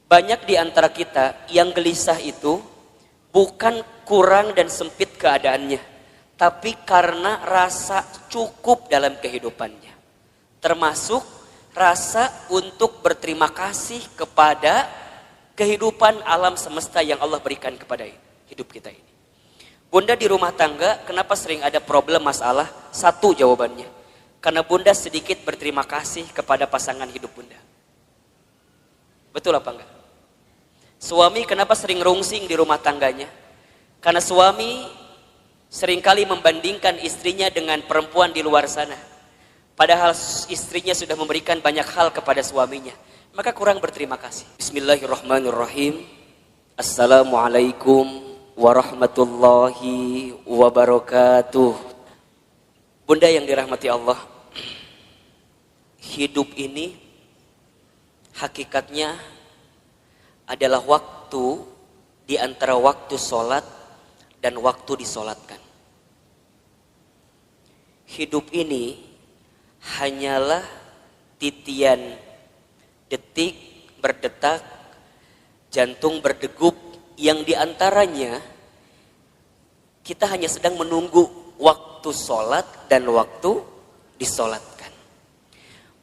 Banyak di antara kita yang gelisah itu bukan kurang dan sempit keadaannya, tapi karena rasa cukup dalam kehidupannya. Termasuk rasa untuk berterima kasih kepada kehidupan alam semesta yang Allah berikan kepada hidup kita ini. Bunda di rumah tangga, kenapa sering ada problem masalah? Satu jawabannya, karena bunda sedikit berterima kasih kepada pasangan hidup bunda. Betul apa enggak? Suami kenapa sering rungsing di rumah tangganya? Karena suami seringkali membandingkan istrinya dengan perempuan di luar sana. Padahal istrinya sudah memberikan banyak hal kepada suaminya. Maka kurang berterima kasih. Bismillahirrahmanirrahim. Assalamualaikum warahmatullahi wabarakatuh. Bunda yang dirahmati Allah, hidup ini hakikatnya adalah waktu di antara waktu sholat dan waktu disolatkan. Hidup ini hanyalah titian detik berdetak, jantung berdegup, yang diantaranya kita hanya sedang menunggu waktu sholat dan waktu disolatkan.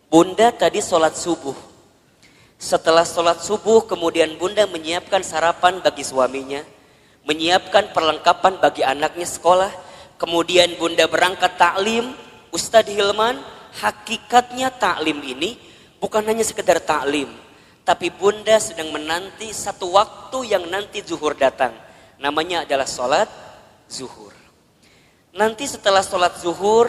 Bunda tadi sholat subuh. Setelah sholat subuh kemudian bunda menyiapkan sarapan bagi suaminya, menyiapkan perlengkapan bagi anaknya sekolah, kemudian bunda berangkat taklim. Ustadz Hilman, hakikatnya taklim ini bukan hanya sekedar taklim, tapi bunda sedang menanti satu waktu yang nanti zuhur datang, namanya adalah sholat zuhur. Nanti setelah sholat zuhur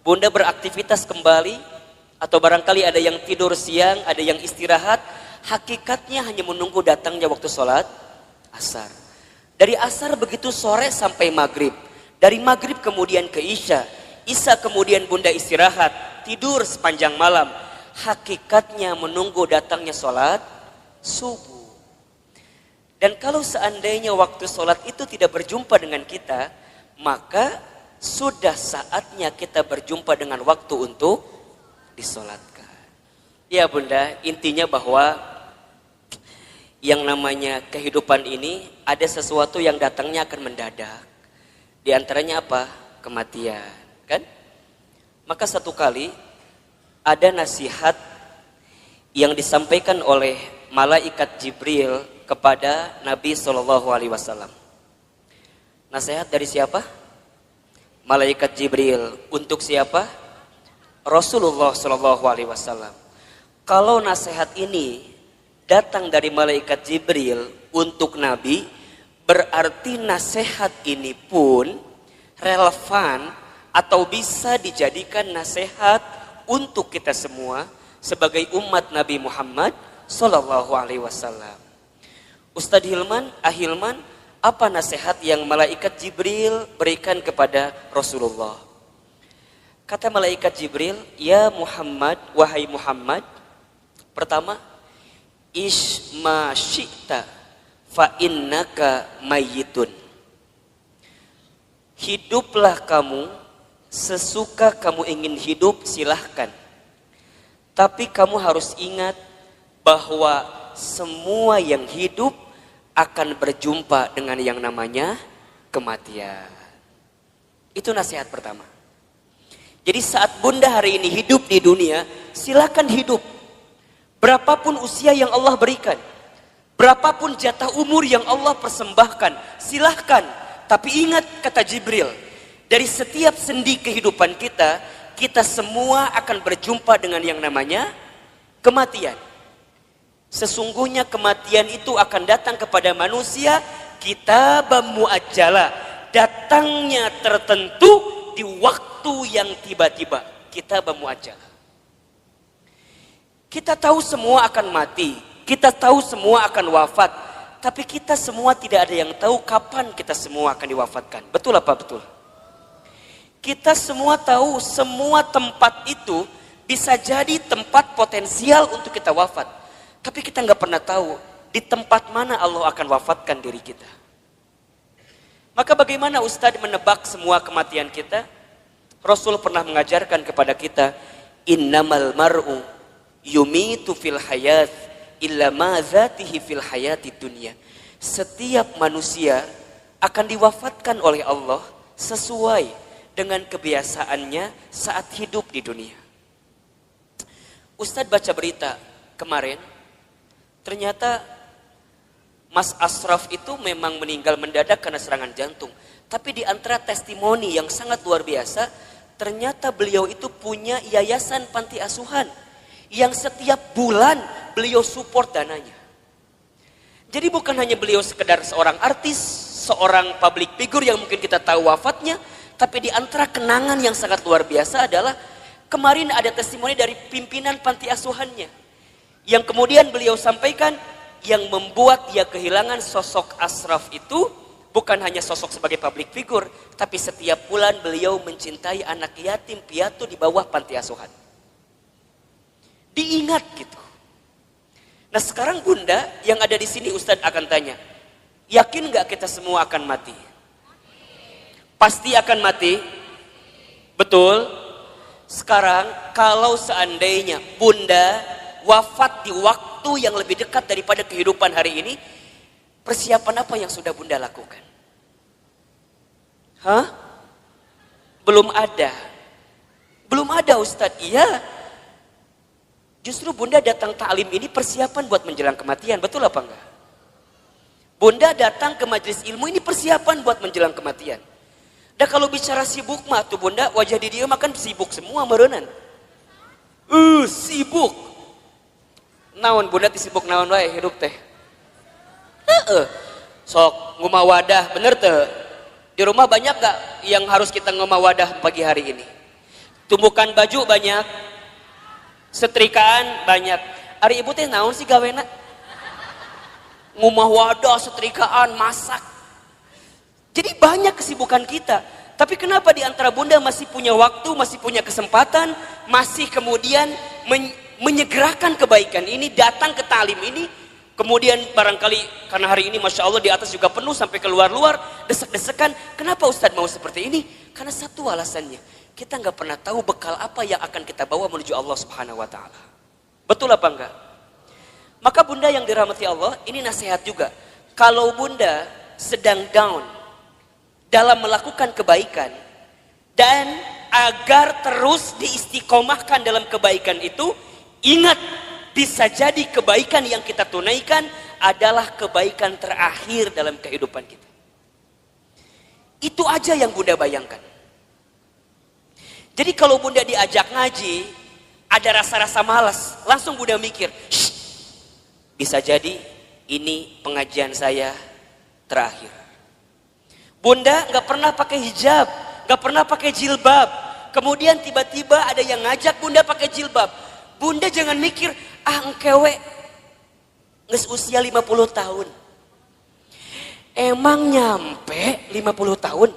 bunda beraktivitas kembali, atau barangkali ada yang tidur siang, ada yang istirahat. Hakikatnya hanya menunggu datangnya waktu sholat asar. Dari asar begitu sore sampai maghrib. Dari maghrib kemudian ke isya. Isya kemudian bunda istirahat, tidur sepanjang malam. Hakikatnya menunggu datangnya sholat subuh. Dan kalau seandainya waktu sholat itu tidak berjumpa dengan kita, maka sudah saatnya kita berjumpa dengan waktu untuk disolatkan. Ya bunda, intinya bahwa yang namanya kehidupan ini ada sesuatu yang datangnya akan mendadak. Di antaranya apa? Kematian, kan? Maka satu kali ada nasihat yang disampaikan oleh malaikat Jibril kepada Nabi SAW. Nasihat dari siapa? Malaikat Jibril. Untuk siapa? Rasulullah SAW. Kalau nasihat ini datang dari malaikat Jibril untuk Nabi, berarti nasihat ini pun relevan atau bisa dijadikan nasihat untuk kita semua sebagai umat Nabi Muhammad SAW. Ustadz Hilman, Ahilman, apa nasihat yang malaikat Jibril berikan kepada Rasulullah? Kata malaikat Jibril, ya Muhammad, wahai Muhammad, pertama, isma syi'ta fa innaka mayyitun. Hiduplah kamu sesuka kamu ingin hidup, silahkan. Tapi kamu harus ingat bahwa semua yang hidup akan berjumpa dengan yang namanya kematian. Itu nasihat pertama. Jadi saat bunda hari ini hidup di dunia, silakan hidup. Berapapun usia yang Allah berikan, berapapun jatah umur yang Allah persembahkan, silahkan. Tapi ingat kata Jibril, dari setiap sendi kehidupan kita, kita semua akan berjumpa dengan yang namanya kematian. Sesungguhnya kematian itu akan datang kepada manusia, kitaban muajjala, datangnya tertentu di waktu yang tiba-tiba. Kitaban muajjala. Kita tahu semua akan mati, kita tahu semua akan wafat, tapi kita semua tidak ada yang tahu kapan kita semua akan diwafatkan. Betul apa betul? Kita semua tahu semua tempat itu bisa jadi tempat potensial untuk kita wafat, tapi kita nggak pernah tahu di tempat mana Allah akan wafatkan diri kita. Maka bagaimana Ustadz menebak semua kematian kita? Rasul pernah mengajarkan kepada kita, innamal mar'u yumitu fil hayat illa ma dzatihi fil hayati dunya. Setiap manusia akan diwafatkan oleh Allah sesuai dengan kebiasaannya saat hidup di dunia. Ustadz baca berita kemarin, ternyata Mas Ashraf itu memang meninggal mendadak karena serangan jantung. Tapi di antara testimoni yang sangat luar biasa, ternyata beliau itu punya yayasan panti asuhan yang setiap bulan beliau support dananya. Jadi bukan hanya beliau sekedar seorang artis, seorang public figure yang mungkin kita tahu wafatnya, tapi di antara kenangan yang sangat luar biasa adalah kemarin ada testimoni dari pimpinan panti asuhannya yang kemudian beliau sampaikan yang membuat dia kehilangan sosok Ashraf itu bukan hanya sosok sebagai public figure, tapi setiap bulan beliau mencintai anak yatim piatu di bawah panti asuhan. Diingat gitu. Nah sekarang Bunda yang ada di sini Ustadz akan tanya, yakin nggak kita semua akan mati? Pasti akan mati? Betul? Sekarang kalau seandainya Bunda wafat di waktu yang lebih dekat daripada kehidupan hari ini, persiapan apa yang sudah Bunda lakukan? Hah? Belum ada. Belum ada Ustadz. Iya. Justru Bunda datang ta'lim ini persiapan buat menjelang kematian. Betul apa enggak? Bunda datang ke majelis ilmu ini persiapan buat menjelang kematian. Dan kalau bicara sibuk mah tuh Bunda, wajah di dia makan sibuk semua merenan. Sibuk. Naon Bunda sibuk naon wae hidup teh. Sok ngumah wadah, bener teh. Di rumah banyak gak yang harus kita ngumah wadah pagi hari ini? Tumbukan baju banyak, setrikaan banyak. Ari ibu teh naon sih gawena? Ngumah wadah, setrikaan, masak. Jadi banyak kesibukan kita. Tapi kenapa di antara Bunda masih punya waktu, masih punya kesempatan, masih kemudian menyegerakan kebaikan ini, datang ke talim ini, kemudian barangkali karena hari ini Masya Allah di atas juga penuh sampai keluar-luar, desek-desekan. Kenapa Ustadz mau seperti ini? Karena satu alasannya, kita nggak pernah tahu bekal apa yang akan kita bawa menuju Allah Subhanahu Wa Taala. Betul apa enggak? Maka Bunda yang dirahmati Allah, ini nasihat juga. Kalau Bunda sedang down dalam melakukan kebaikan dan agar terus diistiqomahkan dalam kebaikan itu, ingat, bisa jadi kebaikan yang kita tunaikan adalah kebaikan terakhir dalam kehidupan kita. Itu aja yang Bunda bayangkan. Jadi kalau Bunda diajak ngaji, ada rasa-rasa malas, langsung Bunda mikir, bisa jadi ini pengajian saya terakhir. Bunda nggak pernah pakai hijab, nggak pernah pakai jilbab. Kemudian tiba-tiba ada yang ngajak Bunda pakai jilbab. Bunda jangan mikir, engkewe nges usia 50 tahun. Emang nyampe 50 tahun?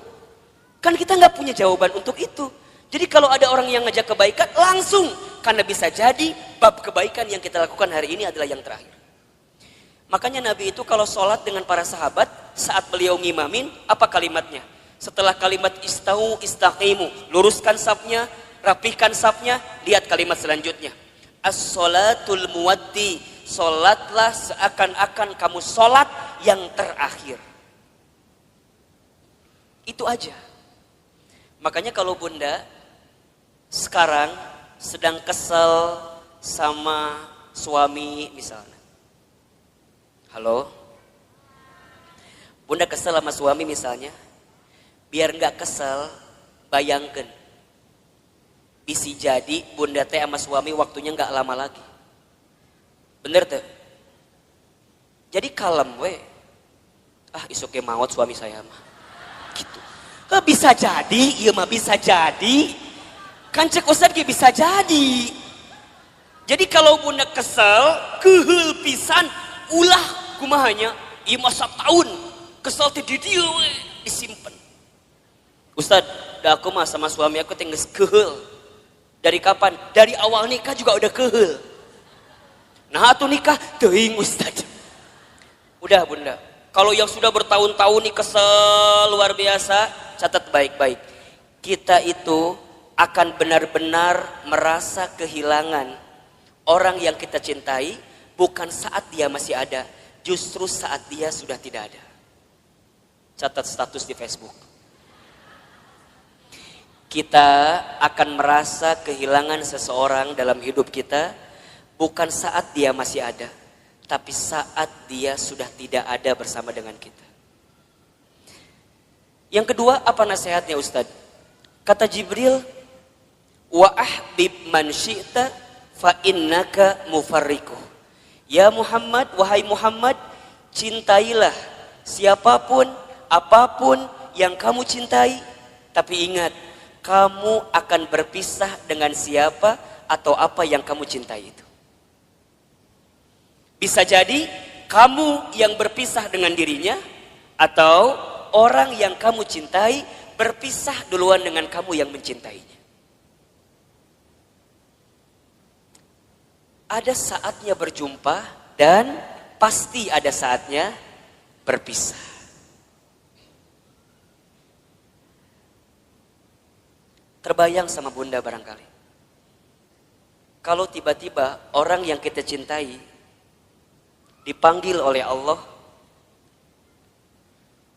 Kan kita nggak punya jawaban untuk itu. Jadi kalau ada orang yang ngajak kebaikan, langsung. Karena bisa jadi bab kebaikan yang kita lakukan hari ini adalah yang terakhir. Makanya Nabi itu kalau sholat dengan para sahabat, saat beliau ngimamin, apa kalimatnya? Setelah kalimat istau istaqimu, luruskan safnya, rapihkan safnya, lihat kalimat selanjutnya. As-sholatul muwaddi, sholatlah seakan-akan kamu sholat yang terakhir. Itu aja. Makanya kalau Bunda sekarang sedang kesel sama suami misalnya. Halo? Bunda kesel sama suami misalnya. Biar nggak kesel, bayangkan. Bisa jadi Bunda teh sama suami waktunya nggak lama lagi. Bener tuh? Jadi kalem we. Isuke maut suami saya mah. Gitu. Bisa jadi, iya mah bisa jadi. Kan cek Ustadz bisa jadi. Jadi kalau Bunda kesel, kehul pisan, ulah kumahanya, iya masa tahun kesel ti di dieu we disimpen. Ustadz, dah aku mah sama suami aku tinggal kehul. Dari kapan? Dari awal nikah juga udah kehul. Nah atuh nikah teuing Ustadz. Udah Bunda, kalau yang sudah bertahun-tahun nih kesel luar biasa, catat baik-baik. Kita itu akan benar-benar merasa kehilangan orang yang kita cintai bukan saat dia masih ada, justru saat dia sudah tidak ada. Catat status di Facebook. Kita akan merasa kehilangan seseorang dalam hidup kita bukan saat dia masih ada, tapi saat dia sudah tidak ada bersama dengan kita. Yang kedua, apa nasihatnya Ustadz? Kata Jibril, wa ahbib man syi'ta fa innaka mufarriquh. Ya Muhammad, wahai Muhammad, cintailah siapapun, apapun yang kamu cintai, tapi ingat, kamu akan berpisah dengan siapa atau apa yang kamu cintai itu. Bisa jadi kamu yang berpisah dengan dirinya, atau orang yang kamu cintai berpisah duluan dengan kamu yang mencintainya. Ada saatnya berjumpa dan pasti ada saatnya berpisah. Terbayang sama bunda barangkali. Kalau tiba-tiba orang yang kita cintai dipanggil oleh Allah,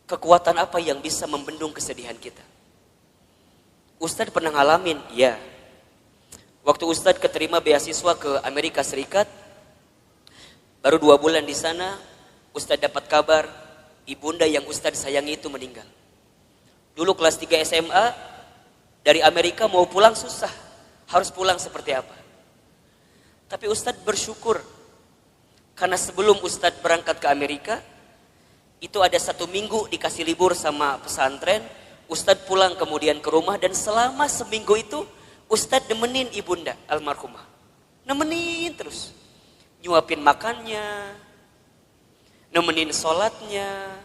kekuatan apa yang bisa membendung kesedihan kita? Ustadz pernah ngalamin, ya. Waktu Ustadz keterima beasiswa ke Amerika Serikat, baru 2 bulan di sana, Ustadz dapat kabar ibunda yang Ustadz sayangi itu meninggal. Dulu kelas 3 SMA, dari Amerika mau pulang susah, harus pulang seperti apa. Tapi Ustadz bersyukur, karena sebelum Ustadz berangkat ke Amerika, itu ada 1 minggu dikasih libur sama pesantren, Ustadz pulang kemudian ke rumah, dan selama seminggu itu Ustadz nemenin ibunda almarhumah. Nemenin terus. Nyuapin makannya, nemenin sholatnya.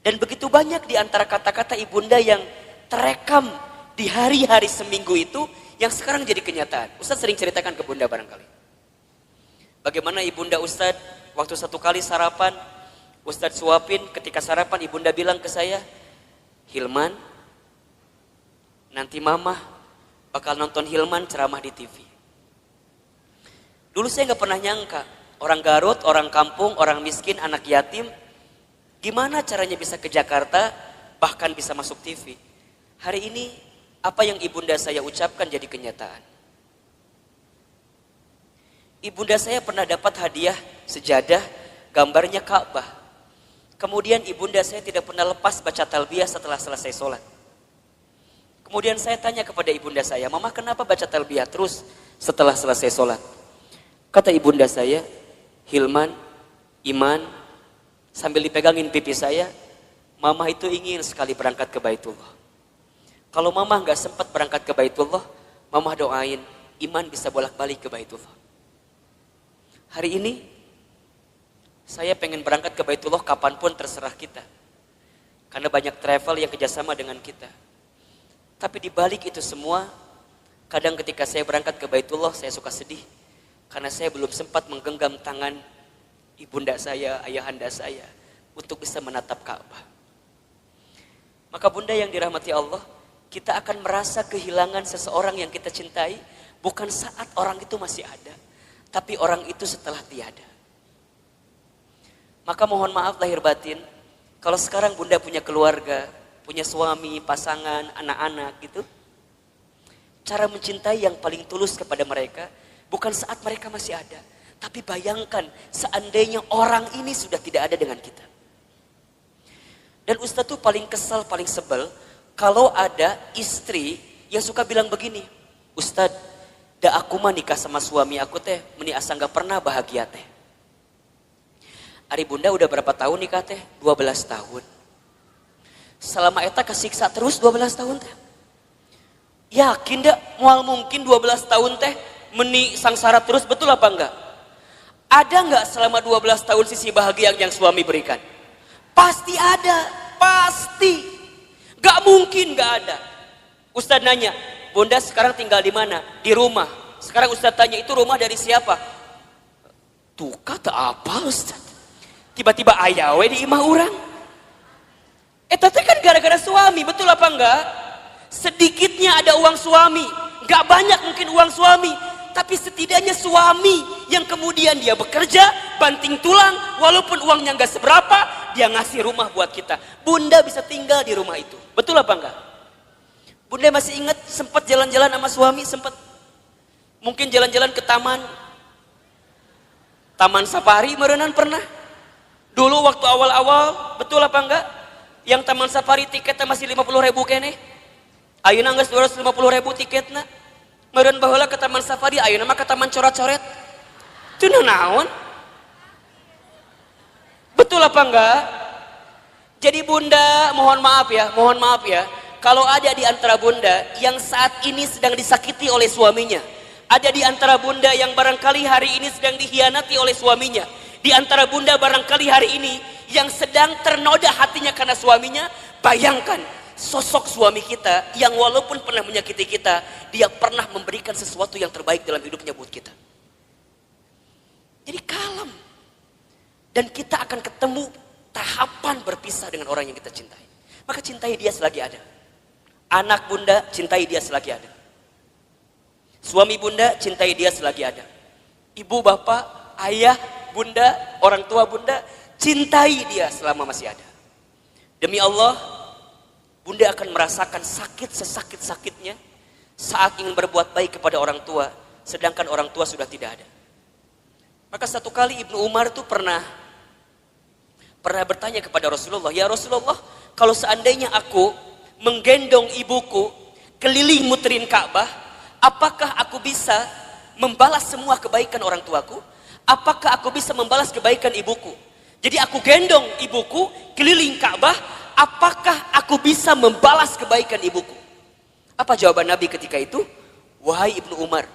Dan begitu banyak di antara kata-kata ibunda yang terekam di hari-hari seminggu itu, yang sekarang jadi kenyataan. Ustadz sering ceritakan ke bunda barangkali. Bagaimana ibunda Ustadz waktu 1 kali sarapan, Ustadz suapin, ketika sarapan ibunda bilang ke saya, Hilman, nanti mama bakal nonton Hilman ceramah di TV. Dulu saya gak pernah nyangka, orang Garut, orang kampung, orang miskin, anak yatim, gimana caranya bisa ke Jakarta, bahkan bisa masuk TV. Hari ini, apa yang ibunda saya ucapkan jadi kenyataan. Ibunda saya pernah dapat hadiah sejadah, gambarnya Ka'bah. Kemudian ibunda saya tidak pernah lepas baca talbiyah setelah selesai sholat. Kemudian saya tanya kepada ibunda saya, Mama kenapa baca talbiyah terus setelah selesai sholat? Kata ibunda saya, Hilman, Iman, sambil dipegangin pipi saya, Mama itu ingin sekali berangkat ke Baitullah. Kalau Mama gak sempat berangkat ke Baitullah, Mama doain Iman bisa bolak-balik ke Baitullah. Hari ini, saya pengen berangkat ke Baitullah kapanpun terserah kita. Karena banyak travel yang kerjasama dengan kita. Tapi di balik itu semua, kadang ketika saya berangkat ke Baitullah, saya suka sedih. Karena saya belum sempat menggenggam tangan ibunda saya, ayahanda saya, untuk bisa menatap Ka'bah. Maka bunda yang dirahmati Allah, kita akan merasa kehilangan seseorang yang kita cintai, bukan saat orang itu masih ada, tapi orang itu setelah tiada. Maka mohon maaf lahir batin, kalau sekarang bunda punya keluarga, punya suami, pasangan, anak-anak gitu. Cara mencintai yang paling tulus kepada mereka, bukan saat mereka masih ada. Tapi bayangkan seandainya orang ini sudah tidak ada dengan kita. Dan Ustadz tuh paling kesal, paling sebel, kalau ada istri yang suka bilang begini, Ustadz, da aku mah nikah sama suami aku teh, meni asa gak pernah bahagia teh. Ari bunda udah berapa tahun nikah teh? 12 tahun. Selama eta kesiksa terus 12 tahun teh. Yakin dak moal mungkin 12 tahun teh meni sangsara terus, betul apa enggak? Ada enggak selama 12 tahun sisi bahagia yang suami berikan? Pasti ada, pasti. Gak mungkin gak ada. Ustadz nanya, bunda sekarang tinggal di mana? Di rumah. Sekarang Ustadz tanya, itu rumah dari siapa? Tuh kata apa Ustadz? Tiba-tiba ayawe di imah orang. Tapi kan gara-gara suami, betul apa enggak? Sedikitnya ada uang suami, gak banyak mungkin uang suami, tapi setidaknya suami yang kemudian dia bekerja, banting tulang, walaupun uangnya nggak seberapa, dia ngasih rumah buat kita. Bunda bisa tinggal di rumah itu. Betul apa enggak? Bunda masih ingat sempat jalan-jalan sama suami, sempat mungkin jalan-jalan ke Taman Safari merenan pernah. Dulu waktu awal-awal, betul apa enggak? Yang Taman Safari tiketnya masih 50.000 kene. Ayeuna geus 250.000 tiketna. Meureun baheula ke Taman Safari, ayeuna mah ke Taman Coret-Coret. Teu naon? Betul apa enggak? Jadi bunda, mohon maaf ya. Kalau ada di antara bunda yang saat ini sedang disakiti oleh suaminya, ada di antara bunda yang barangkali hari ini sedang dikhianati oleh suaminya, di antara bunda barangkali hari ini yang sedang ternoda hatinya karena suaminya, bayangkan sosok suami kita yang walaupun pernah menyakiti kita, dia pernah memberikan sesuatu yang terbaik dalam hidupnya buat kita. Jadi kalem. Dan kita akan ketemu tahapan berpisah dengan orang yang kita cintai. Maka cintai dia selagi ada. Anak bunda, cintai dia selagi ada. Suami bunda, cintai dia selagi ada. Ibu, bapak, ayah, bunda, orang tua bunda, cintai dia selama masih ada. Demi Allah, bunda akan merasakan sakit sesakit-sakitnya saat ingin berbuat baik kepada orang tua, sedangkan orang tua sudah tidak ada. Maka satu kali Ibnu Umar itu pernah bertanya kepada Rasulullah, ya Rasulullah, kalau seandainya aku menggendong ibuku keliling muterin Ka'bah, apakah aku bisa membalas semua kebaikan orang tuaku? Apakah aku bisa membalas kebaikan ibuku? Jadi aku gendong ibuku keliling Ka'bah, apakah aku bisa membalas kebaikan ibuku? Apa jawaban Nabi ketika itu? Wahai Ibnu Umar,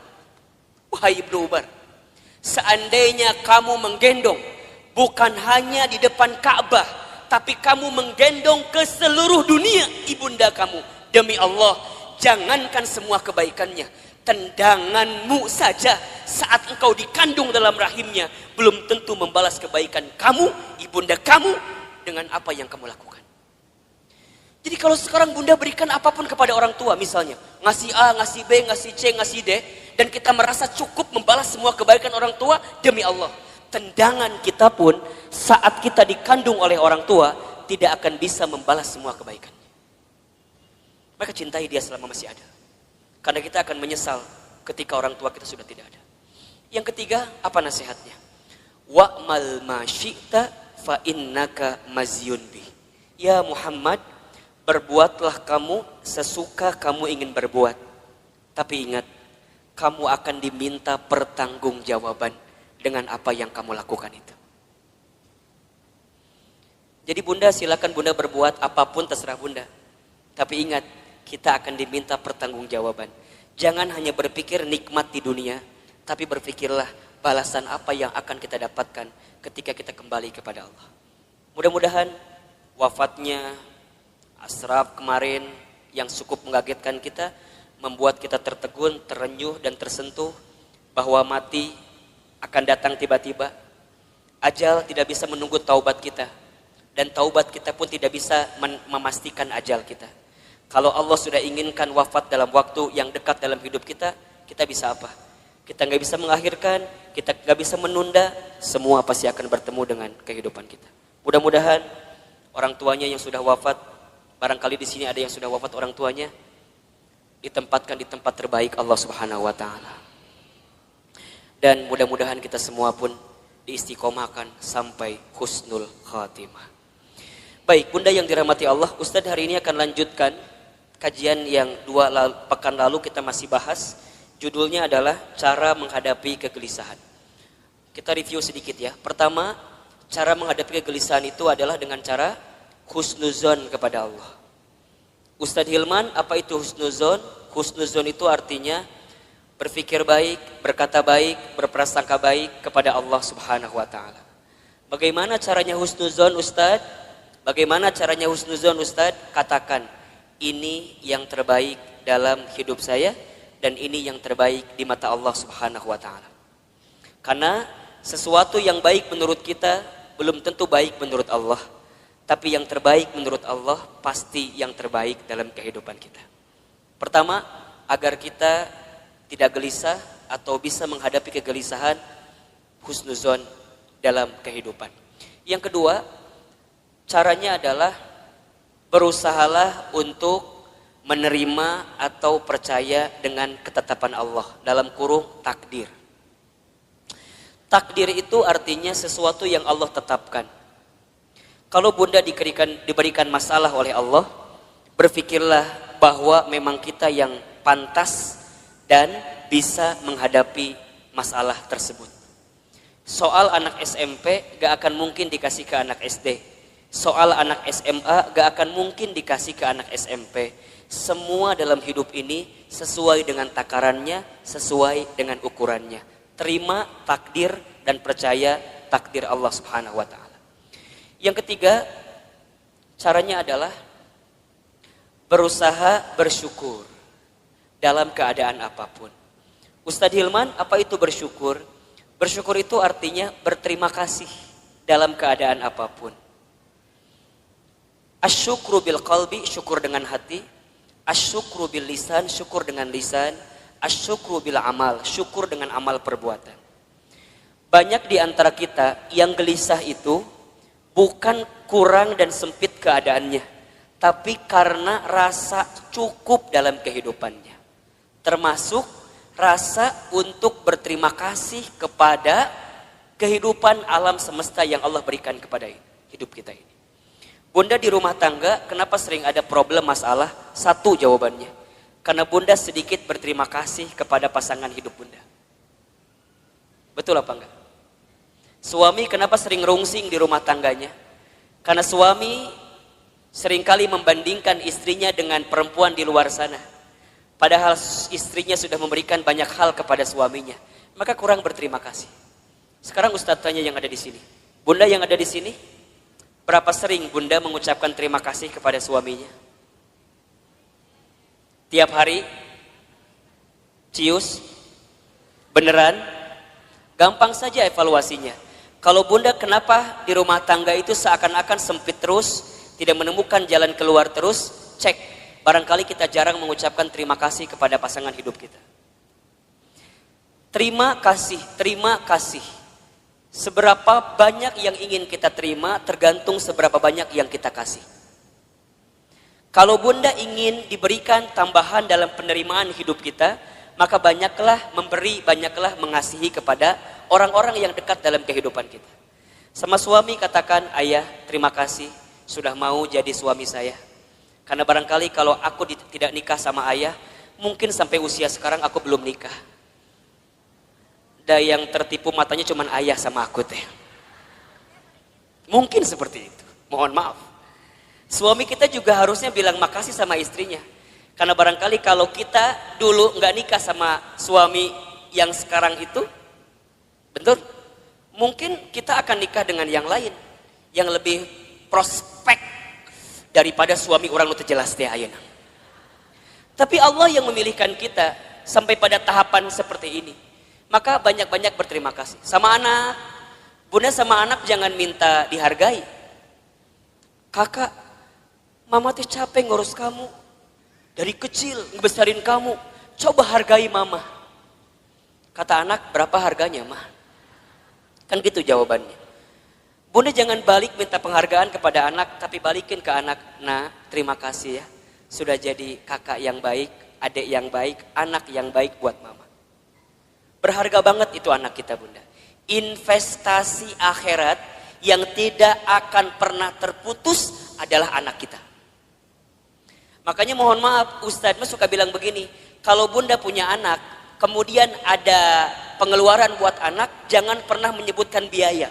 seandainya kamu menggendong bukan hanya di depan Ka'bah, tapi kamu menggendong ke seluruh dunia ibunda kamu, demi Allah, jangankan semua kebaikannya, tendanganmu saja saat engkau dikandung dalam rahimnya belum tentu membalas kebaikan kamu, ibunda kamu, dengan apa yang kamu lakukan. Jadi kalau sekarang bunda berikan apapun kepada orang tua, misalnya ngasih A, ngasih B, ngasih C, ngasih D, dan kita merasa cukup membalas semua kebaikan orang tua, demi Allah, tendangan kita pun saat kita dikandung oleh orang tua tidak akan bisa membalas semua kebaikan. Maka cintai dia selama masih ada, karena kita akan menyesal ketika orang tua kita sudah tidak ada. Yang ketiga, apa nasihatnya? Wa'mal ma syi'ta fa innaka mazyun bi. Ya Muhammad, berbuatlah kamu sesuka kamu ingin berbuat, tapi ingat, kamu akan diminta pertanggungjawaban dengan apa yang kamu lakukan itu. Jadi bunda, silakan bunda berbuat apapun terserah bunda, tapi ingat, kita akan diminta pertanggungjawaban. Jangan hanya berpikir nikmat di dunia, tapi berpikirlah balasan apa yang akan kita dapatkan ketika kita kembali kepada Allah. Mudah-mudahan wafatnya Ashraf kemarin yang cukup mengagetkan kita, membuat kita tertegun, terenyuh dan tersentuh bahwa mati akan datang tiba-tiba. Ajal tidak bisa menunggu taubat kita, dan taubat kita pun tidak bisa memastikan ajal kita. Kalau Allah sudah inginkan wafat dalam waktu yang dekat dalam hidup kita, kita bisa apa? Kita nggak bisa mengakhirkan, kita nggak bisa menunda, semua pasti akan bertemu dengan kehidupan kita. Mudah-mudahan orang tuanya yang sudah wafat, barangkali di sini ada yang sudah wafat orang tuanya, ditempatkan di tempat terbaik Allah Subhanahu wa taala. Dan mudah-mudahan kita semua pun diistiqomahkan sampai husnul khatimah. Baik, bunda yang dirahmati Allah, Ustadz hari ini akan lanjutkan kajian yang pekan lalu kita masih bahas. Judulnya adalah cara menghadapi kegelisahan. Kita review sedikit ya. Pertama, cara menghadapi kegelisahan itu adalah dengan cara husnuzon kepada Allah. Ustadz Hilman, apa itu husnuzon? Husnuzon itu artinya berpikir baik, berkata baik, berprasangka baik kepada Allah Subhanahu wa taala. Bagaimana caranya husnuzon, Ustadz? Bagaimana caranya husnuzon, Ustadz? Katakan, ini yang terbaik dalam hidup saya dan ini yang terbaik di mata Allah Subhanahu wa taala. Karena sesuatu yang baik menurut kita belum tentu baik menurut Allah. Tapi yang terbaik menurut Allah pasti yang terbaik dalam kehidupan kita. Pertama, agar kita tidak gelisah, atau bisa menghadapi kegelisahan, husnuzon dalam kehidupan. Yang kedua, caranya adalah berusahalah untuk menerima atau percaya dengan ketetapan Allah, dalam kurung takdir. Takdir itu artinya sesuatu yang Allah tetapkan. Kalau bunda diberikan masalah oleh Allah, berpikirlah bahwa memang kita yang pantas dan bisa menghadapi masalah tersebut. Soal anak SMP gak akan mungkin dikasih ke anak SD. Soal anak SMA gak akan mungkin dikasih ke anak SMP. Semua dalam hidup ini sesuai dengan takarannya, sesuai dengan ukurannya. Terima takdir dan percaya takdir Allah Subhanahu wa Ta'ala. Yang ketiga, caranya adalah berusaha bersyukur dalam keadaan apapun. Ustadz Hilman, apa itu bersyukur? Bersyukur itu artinya berterima kasih dalam keadaan apapun. Asyukru bil qalbi, syukur dengan hati. Asyukru bil lisan, syukur dengan lisan. Asyukru bil amal, syukur dengan amal perbuatan. Banyak di antara kita yang gelisah itu bukan kurang dan sempit keadaannya, tapi karena rasa cukup dalam kehidupannya. Termasuk rasa untuk berterima kasih kepada kehidupan alam semesta yang Allah berikan kepada hidup kita ini. Bunda di rumah tangga, kenapa sering ada problem masalah? Satu jawabannya, karena bunda sedikit berterima kasih kepada pasangan hidup bunda. Betul apa enggak? Suami kenapa sering rungsing di rumah tangganya? Karena suami seringkali membandingkan istrinya dengan perempuan di luar sana. Padahal istrinya sudah memberikan banyak hal kepada suaminya. Maka kurang berterima kasih. Sekarang Ustadz tanya yang ada di sini. Bunda yang ada di sini, berapa sering bunda mengucapkan terima kasih kepada suaminya? Tiap hari? Cius? Beneran? Gampang saja evaluasinya. Kalau bunda kenapa di rumah tangga itu seakan-akan sempit terus, tidak menemukan jalan keluar terus, cek. Barangkali kita jarang mengucapkan terima kasih kepada pasangan hidup kita. Terima kasih, terima kasih. Seberapa banyak yang ingin kita terima tergantung seberapa banyak yang kita kasih. Kalau bunda ingin diberikan tambahan dalam penerimaan hidup kita, maka banyaklah memberi, banyaklah mengasihi kepada orang-orang yang dekat dalam kehidupan kita. Sama suami katakan, ayah terima kasih sudah mau jadi suami saya. Karena barangkali kalau aku tidak nikah sama ayah, mungkin sampai usia sekarang aku belum nikah. Dan yang tertipu matanya cuma ayah sama aku teh. Mungkin seperti itu, mohon maaf. Suami kita juga harusnya bilang makasih sama istrinya. Karena barangkali kalau kita dulu nggak nikah sama suami yang sekarang itu, betul, mungkin kita akan nikah dengan yang lain, yang lebih prospek daripada suami orang itu jelas teh ayeuna. Tapi Allah yang memilihkan kita sampai pada tahapan seperti ini. Maka banyak-banyak berterima kasih. Sama anak, bunda sama anak jangan minta dihargai. Kakak, mama teh capek ngurus kamu. Dari kecil ngebesarin kamu. Coba hargai mama. Kata anak, berapa harganya mah? Kan gitu jawabannya. Bunda jangan balik minta penghargaan kepada anak, tapi balikin ke anak. Nah, terima kasih ya. Sudah jadi kakak yang baik, adik yang baik, anak yang baik buat mama. Berharga banget itu anak kita bunda. Investasi akhirat yang tidak akan pernah terputus adalah anak kita. Makanya mohon maaf, Ustadz suka bilang begini. Kalau bunda punya anak, kemudian ada pengeluaran buat anak, jangan pernah menyebutkan biaya.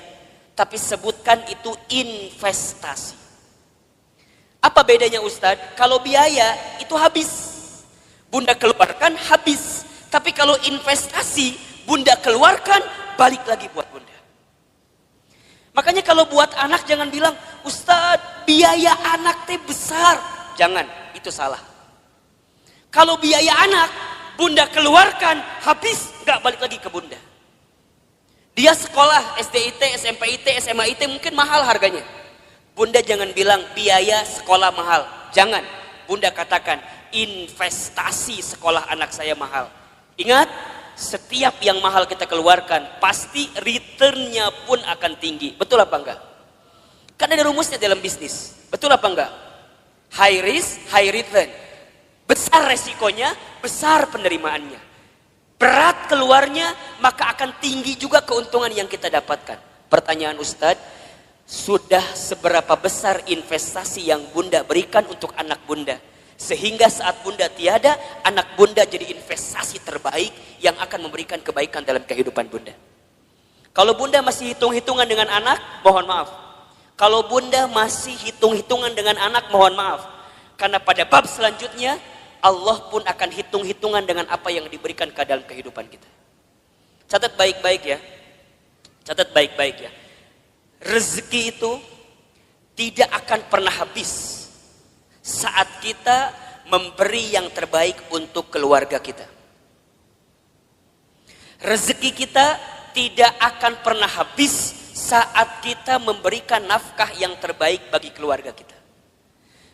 Tapi sebutkan itu investasi. Apa bedanya Ustadz? Kalau biaya itu habis. Bunda keluarkan habis. Tapi kalau investasi, bunda keluarkan, balik lagi buat bunda. Makanya kalau buat anak jangan bilang, Ustadz biaya anak teh besar. Jangan, itu salah. Kalau biaya anak, bunda keluarkan, habis, gak balik lagi ke bunda. Dia sekolah SDIT, SMPIT, SMAIT mungkin mahal harganya. Bunda jangan bilang biaya sekolah mahal. Jangan. Bunda katakan investasi sekolah anak saya mahal. Ingat, setiap yang mahal kita keluarkan, pasti returnnya pun akan tinggi. Betul apa enggak? Kan ada rumusnya dalam bisnis. Betul apa enggak? High risk, high return. Besar resikonya, besar penerimaannya. Berat keluarnya, maka akan tinggi juga keuntungan yang kita dapatkan. Pertanyaan Ustadz, sudah seberapa besar investasi yang Bunda berikan untuk anak Bunda? Sehingga saat Bunda tiada, anak Bunda jadi investasi terbaik yang akan memberikan kebaikan dalam kehidupan Bunda. Kalau Bunda masih hitung-hitungan dengan anak, mohon maaf. Kalau Bunda masih hitung-hitungan dengan anak, mohon maaf. Karena pada bab selanjutnya, Allah pun akan hitung-hitungan dengan apa yang diberikan ke dalam kehidupan kita. Catat baik-baik ya. Catat baik-baik ya. Rezeki itu tidak akan pernah habis saat kita memberi yang terbaik untuk keluarga kita. Rezeki kita tidak akan pernah habis saat kita memberikan nafkah yang terbaik bagi keluarga kita.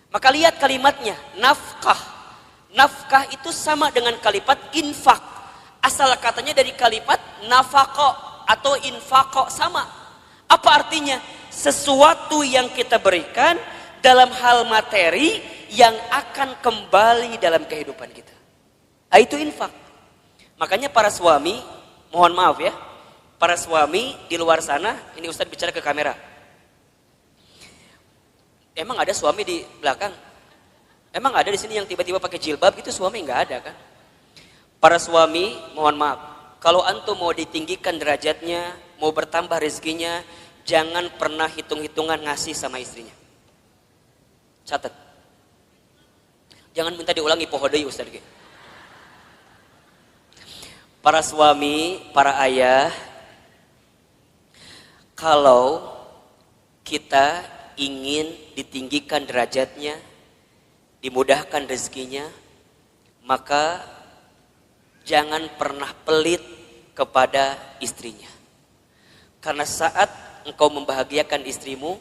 Maka lihat kalimatnya, nafkah. Nafkah itu sama dengan kalimat infak. Asal katanya dari kalimat nafako atau infako, sama. Apa artinya? Sesuatu yang kita berikan dalam hal materi yang akan kembali dalam kehidupan kita. Itu infak. Makanya para suami, mohon maaf ya, para suami di luar sana, ini Ustadz bicara ke kamera. Emang ada suami di belakang? Emang ada di sini yang tiba-tiba pakai jilbab gitu? Suami nggak ada kan? Para suami, mohon maaf, kalau antum mau ditinggikan derajatnya, mau bertambah rezekinya, jangan pernah hitung-hitungan ngasih sama istrinya. Catat. Jangan minta diulangi pohodoi Ustaz. Para suami, para ayah, kalau kita ingin ditinggikan derajatnya, dimudahkan rezekinya, maka jangan pernah pelit kepada istrinya. Karena saat engkau membahagiakan istrimu,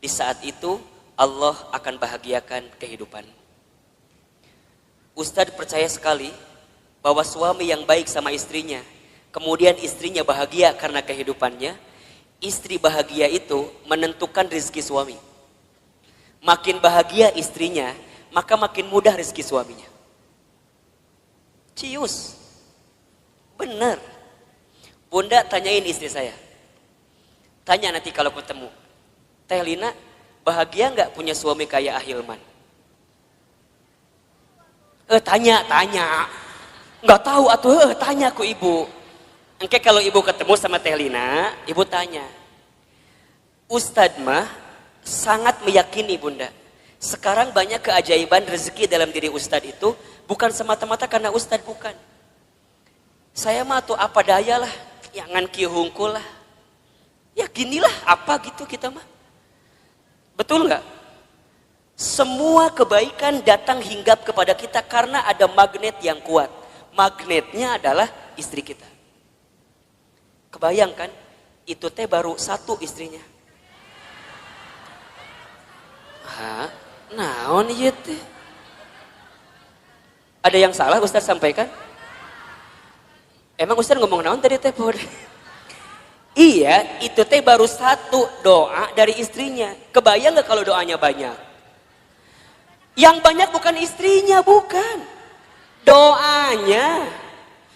di saat itu Allah akan bahagiakan kehidupanmu. Ustadz percaya sekali bahwa suami yang baik sama istrinya, kemudian istrinya bahagia karena kehidupannya, istri bahagia itu menentukan rezeki suami. Makin bahagia istrinya, maka makin mudah rezeki suaminya. Cius. Benar. Bunda tanyain istri saya. Tanya nanti kalau ketemu. Teh Lina, bahagia nggak punya suami kayak Ahilman? Tanya. Nggak tahu atuh, tanya ku ibu. Engke kalau ibu ketemu sama Teh Lina, ibu tanya. Ustadz mah sangat meyakini Bunda. Sekarang banyak keajaiban rezeki dalam diri Ustadz itu bukan semata-mata karena Ustadz, bukan. Saya mah tuh apa daya lah, jangan kieu hungkul lah. Ya ginilah apa gitu kita mah. Betul nggak? Semua kebaikan datang hinggap kepada kita karena ada magnet yang kuat. Magnetnya adalah istri kita. Kebayangkan, itu teh baru satu istrinya. Hah? Naon ieu teh? Ada yang salah Ustaz sampaikan? Emang Ustaz ngomong naon tadi teh? Iya, itu teh baru satu doa dari istrinya. Kebayang gak kalau doanya banyak? Yang banyak bukan istrinya, bukan. Doanya.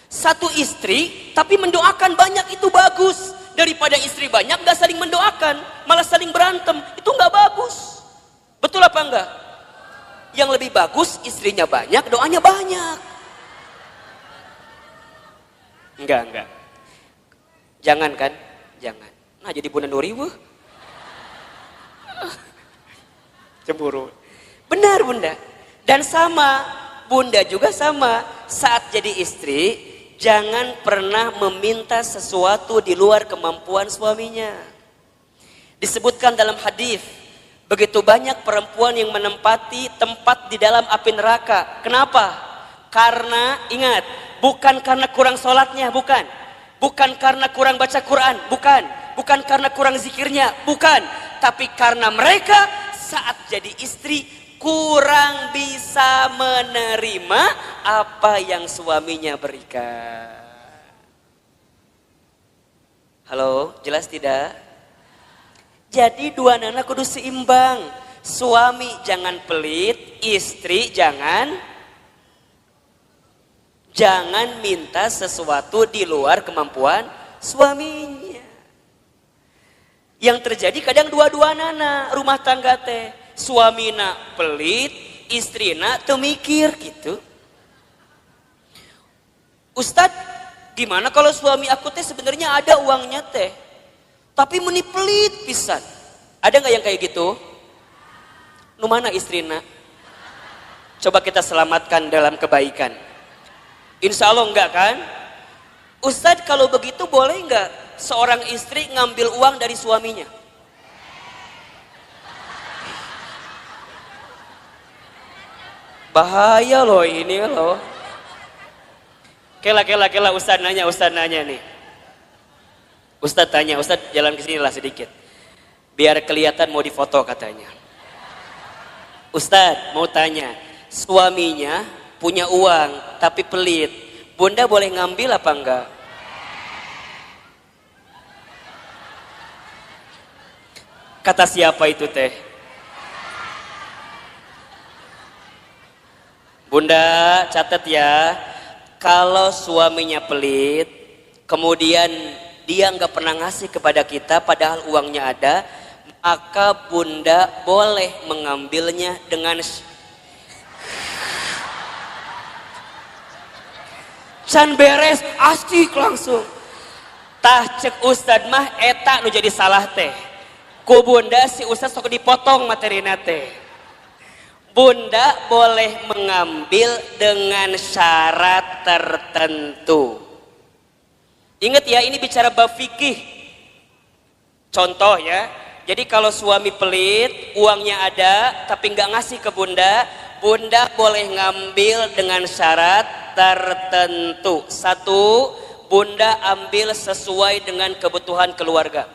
Satu istri, tapi mendoakan banyak, itu bagus. Daripada istri banyak gak saling mendoakan, malah saling berantem. Itu gak bagus. Betul apa enggak? Yang lebih bagus istrinya banyak, doanya banyak. Enggak. Jangan kan? Jangan. Nah jadi Bunda Nuri wuh. Cemburu. Benar Bunda. Dan sama, Bunda juga sama. Saat jadi istri, jangan pernah meminta sesuatu di luar kemampuan suaminya. Disebutkan dalam hadis, begitu banyak perempuan yang menempati tempat di dalam api neraka. Kenapa? Karena ingat, bukan karena kurang sholatnya, bukan. Bukan karena kurang baca Quran, bukan. Bukan karena kurang zikirnya, bukan. Tapi karena mereka saat jadi istri kurang bisa menerima apa yang suaminya berikan. Halo, jelas tidak? Jadi dua nana kudu seimbang. Suami jangan pelit, istri jangan minta sesuatu di luar kemampuan suaminya. Yang terjadi kadang dua-dua nana rumah tangga teh. Suamina pelit, istrina teu mikir gitu. Ustadz, gimana kalau suami aku teh sebenarnya ada uangnya teh, tapi meni pelit pisan. Ada nggak yang kayak gitu? Nu mana istrina? Coba kita selamatkan dalam kebaikan. Insya Allah enggak kan? Ustadz, kalau begitu boleh enggak seorang istri ngambil uang dari suaminya? Bahaya loh ini loh. Kela Ustadz nanya nih. Ustadz tanya, Ustadz jalan ke sini lah sedikit. Biar kelihatan mau difoto katanya. Ustadz mau tanya, suaminya punya uang tapi pelit. Bunda boleh ngambil apa enggak? Kata siapa itu teh? Bunda catat ya, kalau suaminya pelit, kemudian dia nggak pernah ngasih kepada kita padahal uangnya ada, maka bunda boleh mengambilnya dengan can beres, asik langsung. Tah cek Ustad mah eta nu jadi salah teh. Ku bunda si Ustad sok dipotong materina teh. Bunda boleh mengambil dengan syarat tertentu. Ingat ya, ini bicara bab fikih. Contoh ya, jadi kalau suami pelit, uangnya ada tapi nggak ngasih ke bunda, bunda boleh ngambil dengan syarat tertentu. Satu, bunda ambil sesuai dengan kebutuhan keluarga.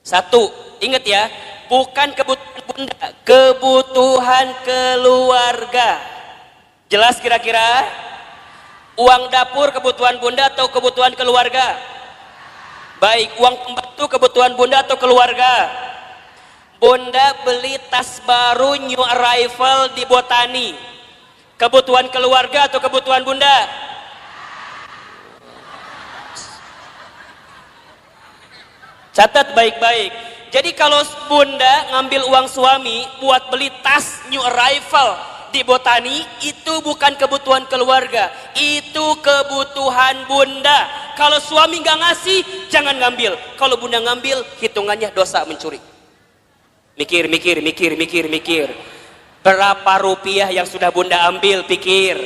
Satu, ingat ya, bukan kebutuhan bunda, kebutuhan keluarga. Jelas kira-kira? Uang dapur kebutuhan bunda atau kebutuhan keluarga? Baik, uang pembantu kebutuhan bunda atau keluarga? Bunda beli tas baru new arrival di Botani, kebutuhan keluarga atau kebutuhan bunda? Catat baik-baik. Jadi kalau bunda ngambil uang suami buat beli tas new arrival di Botani, itu bukan kebutuhan keluarga, itu kebutuhan bunda. Kalau suami nggak ngasih, jangan ngambil. Kalau bunda ngambil, hitungannya dosa mencuri. Mikir. Berapa rupiah yang sudah bunda ambil, pikir.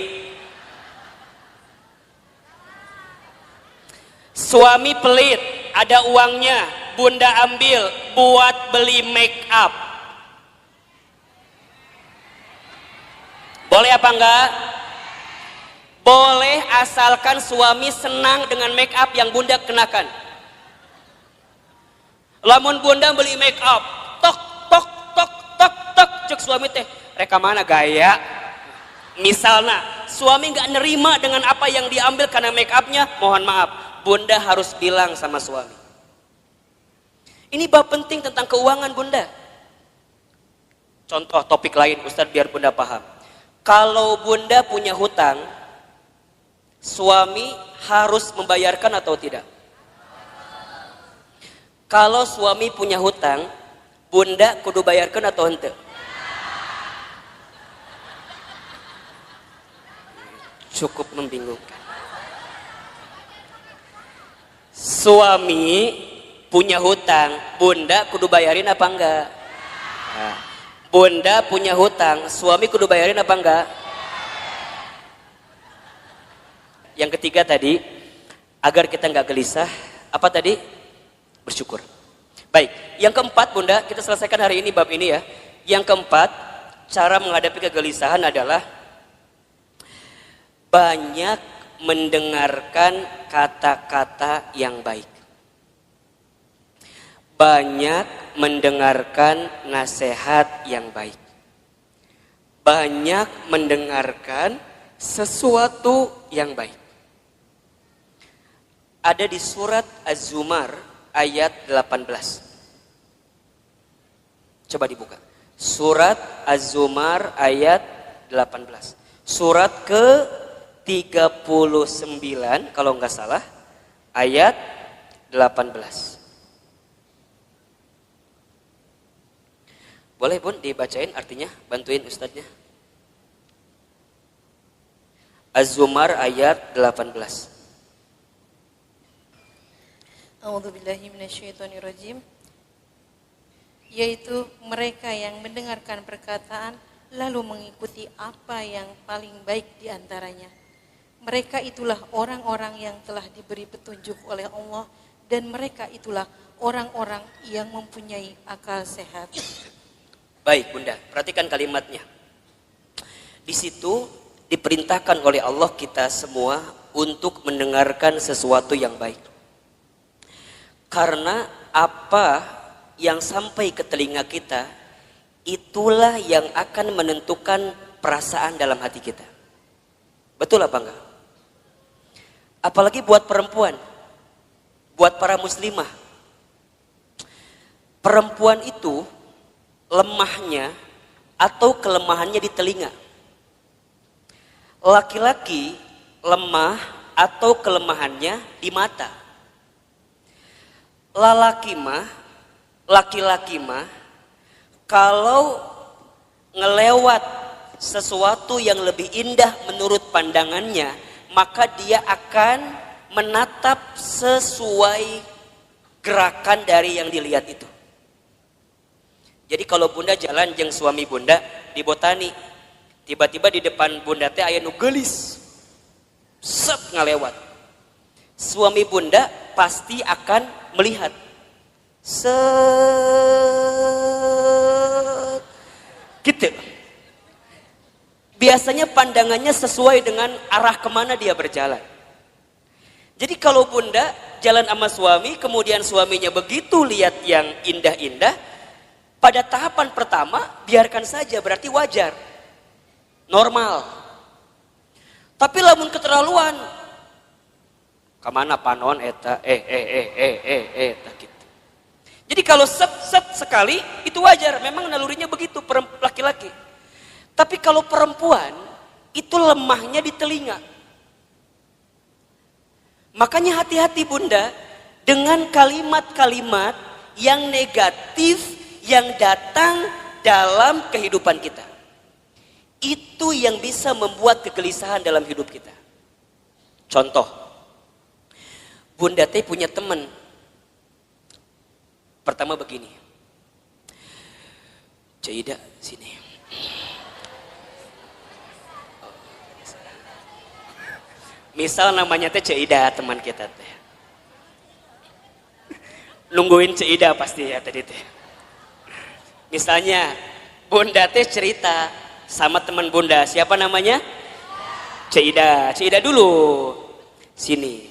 Suami pelit, ada uangnya, bunda ambil buat beli make up. Boleh apa enggak? Boleh, asalkan suami senang dengan make up yang bunda kenakan. Lamun bunda beli make up, tok cek suami teh, reka mana gaya? Misalnya suami nggak nerima dengan apa yang diambil karena make upnya, mohon maaf, bunda harus bilang sama suami. Ini bab penting tentang keuangan bunda. Contoh topik lain Ustadz biar bunda paham. Kalau bunda punya hutang, suami harus membayarkan atau tidak? Kalau suami punya hutang, bunda kudu bayarkan atau henteu? Cukup membingungkan. Suami punya hutang, bunda kudu bayarin apa enggak? Nah, bunda punya hutang, suami kudu bayarin apa enggak? Yang ketiga tadi, agar kita enggak gelisah, apa tadi? Bersyukur. Baik, yang keempat bunda, kita selesaikan hari ini bab ini ya. Yang keempat, cara menghadapi kegelisahan adalah banyak mendengarkan kata-kata yang baik. Banyak mendengarkan nasihat yang baik. Banyak mendengarkan sesuatu yang baik. ada di surat Az-Zumar ayat 18. Coba dibuka. Surat Az-Zumar ayat 18. Surat ke-39 kalau nggak salah ayat 18. Boleh Bun dibacain artinya, bantuin ustadznya. Az-Zumar ayat 18. A'udzubillahi minasyaitonirrajim. Yaitu mereka yang mendengarkan perkataan lalu mengikuti apa yang paling baik di antaranya. Mereka itulah orang-orang yang telah diberi petunjuk oleh Allah dan mereka itulah orang-orang yang mempunyai akal sehat. Baik Bunda, perhatikan kalimatnya. Di situ diperintahkan oleh Allah kita semua untuk mendengarkan sesuatu yang baik. Karena apa yang sampai ke telinga kita, itulah yang akan menentukan perasaan dalam hati kita. Betul apa enggak? Apalagi buat perempuan, buat para muslimah. Perempuan itu lemahnya atau kelemahannya di telinga. Laki-laki lemah atau kelemahannya di mata. Laki-laki mah kalau ngelewat sesuatu yang lebih indah menurut pandangannya, maka dia akan menatap sesuai gerakan dari yang dilihat itu. Jadi kalau Bunda jalan jeung suami Bunda di Botani, tiba-tiba di depan Bunda teh aya nu geulis. Set ngalewat. Suami Bunda pasti akan melihat. Set gitu. Biasanya pandangannya sesuai dengan arah kemana dia berjalan. Jadi kalau Bunda jalan sama suami, kemudian suaminya begitu lihat yang indah-indah, pada tahapan pertama biarkan saja, berarti wajar, normal. Tapi lamun keterlaluan, kemana panon eta eta gitu. Jadi kalau set sekali itu wajar, memang nalurinya begitu laki-laki. Tapi kalau perempuan itu lemahnya di telinga. Makanya hati-hati Bunda dengan kalimat-kalimat yang negatif yang datang dalam kehidupan kita. Itu yang bisa membuat kegelisahan dalam hidup kita. Contoh, Bunda teh punya teman. Pertama begini, Cida sini. Misal namanya teh Cida, teman kita teh. Nungguin Cida pasti ya tadi teh. Misalnya Bunda teh cerita sama teman Bunda, siapa namanya? Cida. Cida dulu. Sini.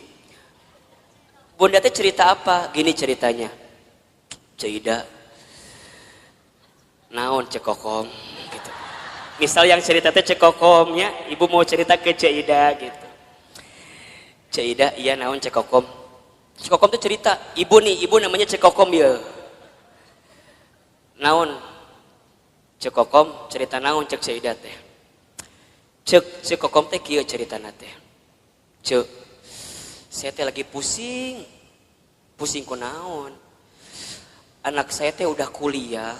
Bunda teh cerita apa? Gini ceritanya. Cida. Naon cekokom gitu. Misal yang cerita teh cekokomnya, ibu mau cerita ke Cida gitu. Cida, iya naon cekokom. Cekokom tuh cerita, ibu namanya cekokom ya. Naon cekokom cerita naon cek Cida teh. Cekokom teh kieu ceritana teh. Cek, saya teh lagi pusing ku naon. Anak saya teh udah kuliah,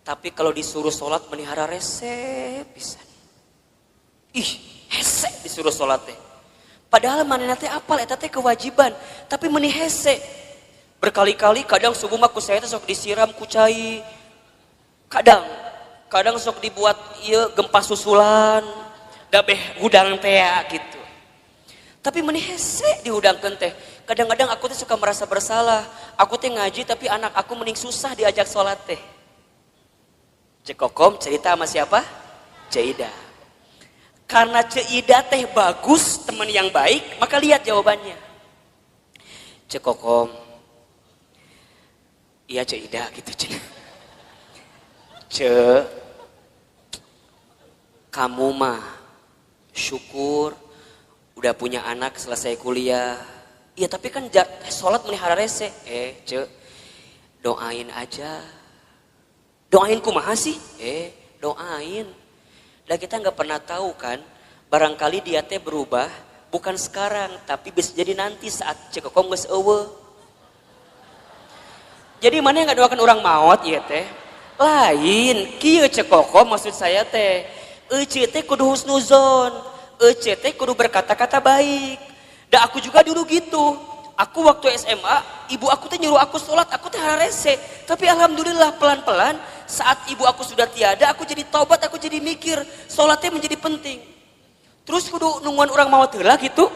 tapi kalau disuruh sholat melihara rese pisan. Ih, hese disuruh sholat teh. Padahal manehna teh apal eta teh kewajiban, tapi meuni hese. Berkali-kali kadang subuh mah ku saya teh sok disiram ku cai. Kadang sok dibuat ieu gempa susulan, da beh hudang teh gitu. Tapi meuni hese dihudangkeun teh. Kadang-kadang aku teh suka merasa bersalah. Aku teh ngaji tapi anak aku mending susah diajak sholat teh. Cekokom cerita sama siapa? Cida. Karena Cida teh bagus, teman yang baik, maka lihat jawabannya. Cekokom. Iya Cida gitu kamu mah syukur udah punya anak selesai kuliah, Ya tapi kan sholat melihara rese. Ce, doain aja. Doain kumaha sih? Doain. Dan kita nggak pernah tahu kan, barangkali dia teh berubah, bukan sekarang, tapi bisa jadi nanti saat cekokom geus eueuh. Jadi mana yang nggak doakan orang maut ya teh? Lain, kieu cekokom maksud saya teh. Ece teh kudu husnuzon, ece teh kudu berkata-kata baik. Dan aku juga dulu gitu. Aku waktu SMA, ibu aku teh nyuruh aku sholat, aku teh rese. Tapi alhamdulillah pelan-pelan saat ibu aku sudah tiada, aku jadi taubat, aku jadi mikir sholatnya menjadi penting. Terus kudu nungguan orang mau heula gitu.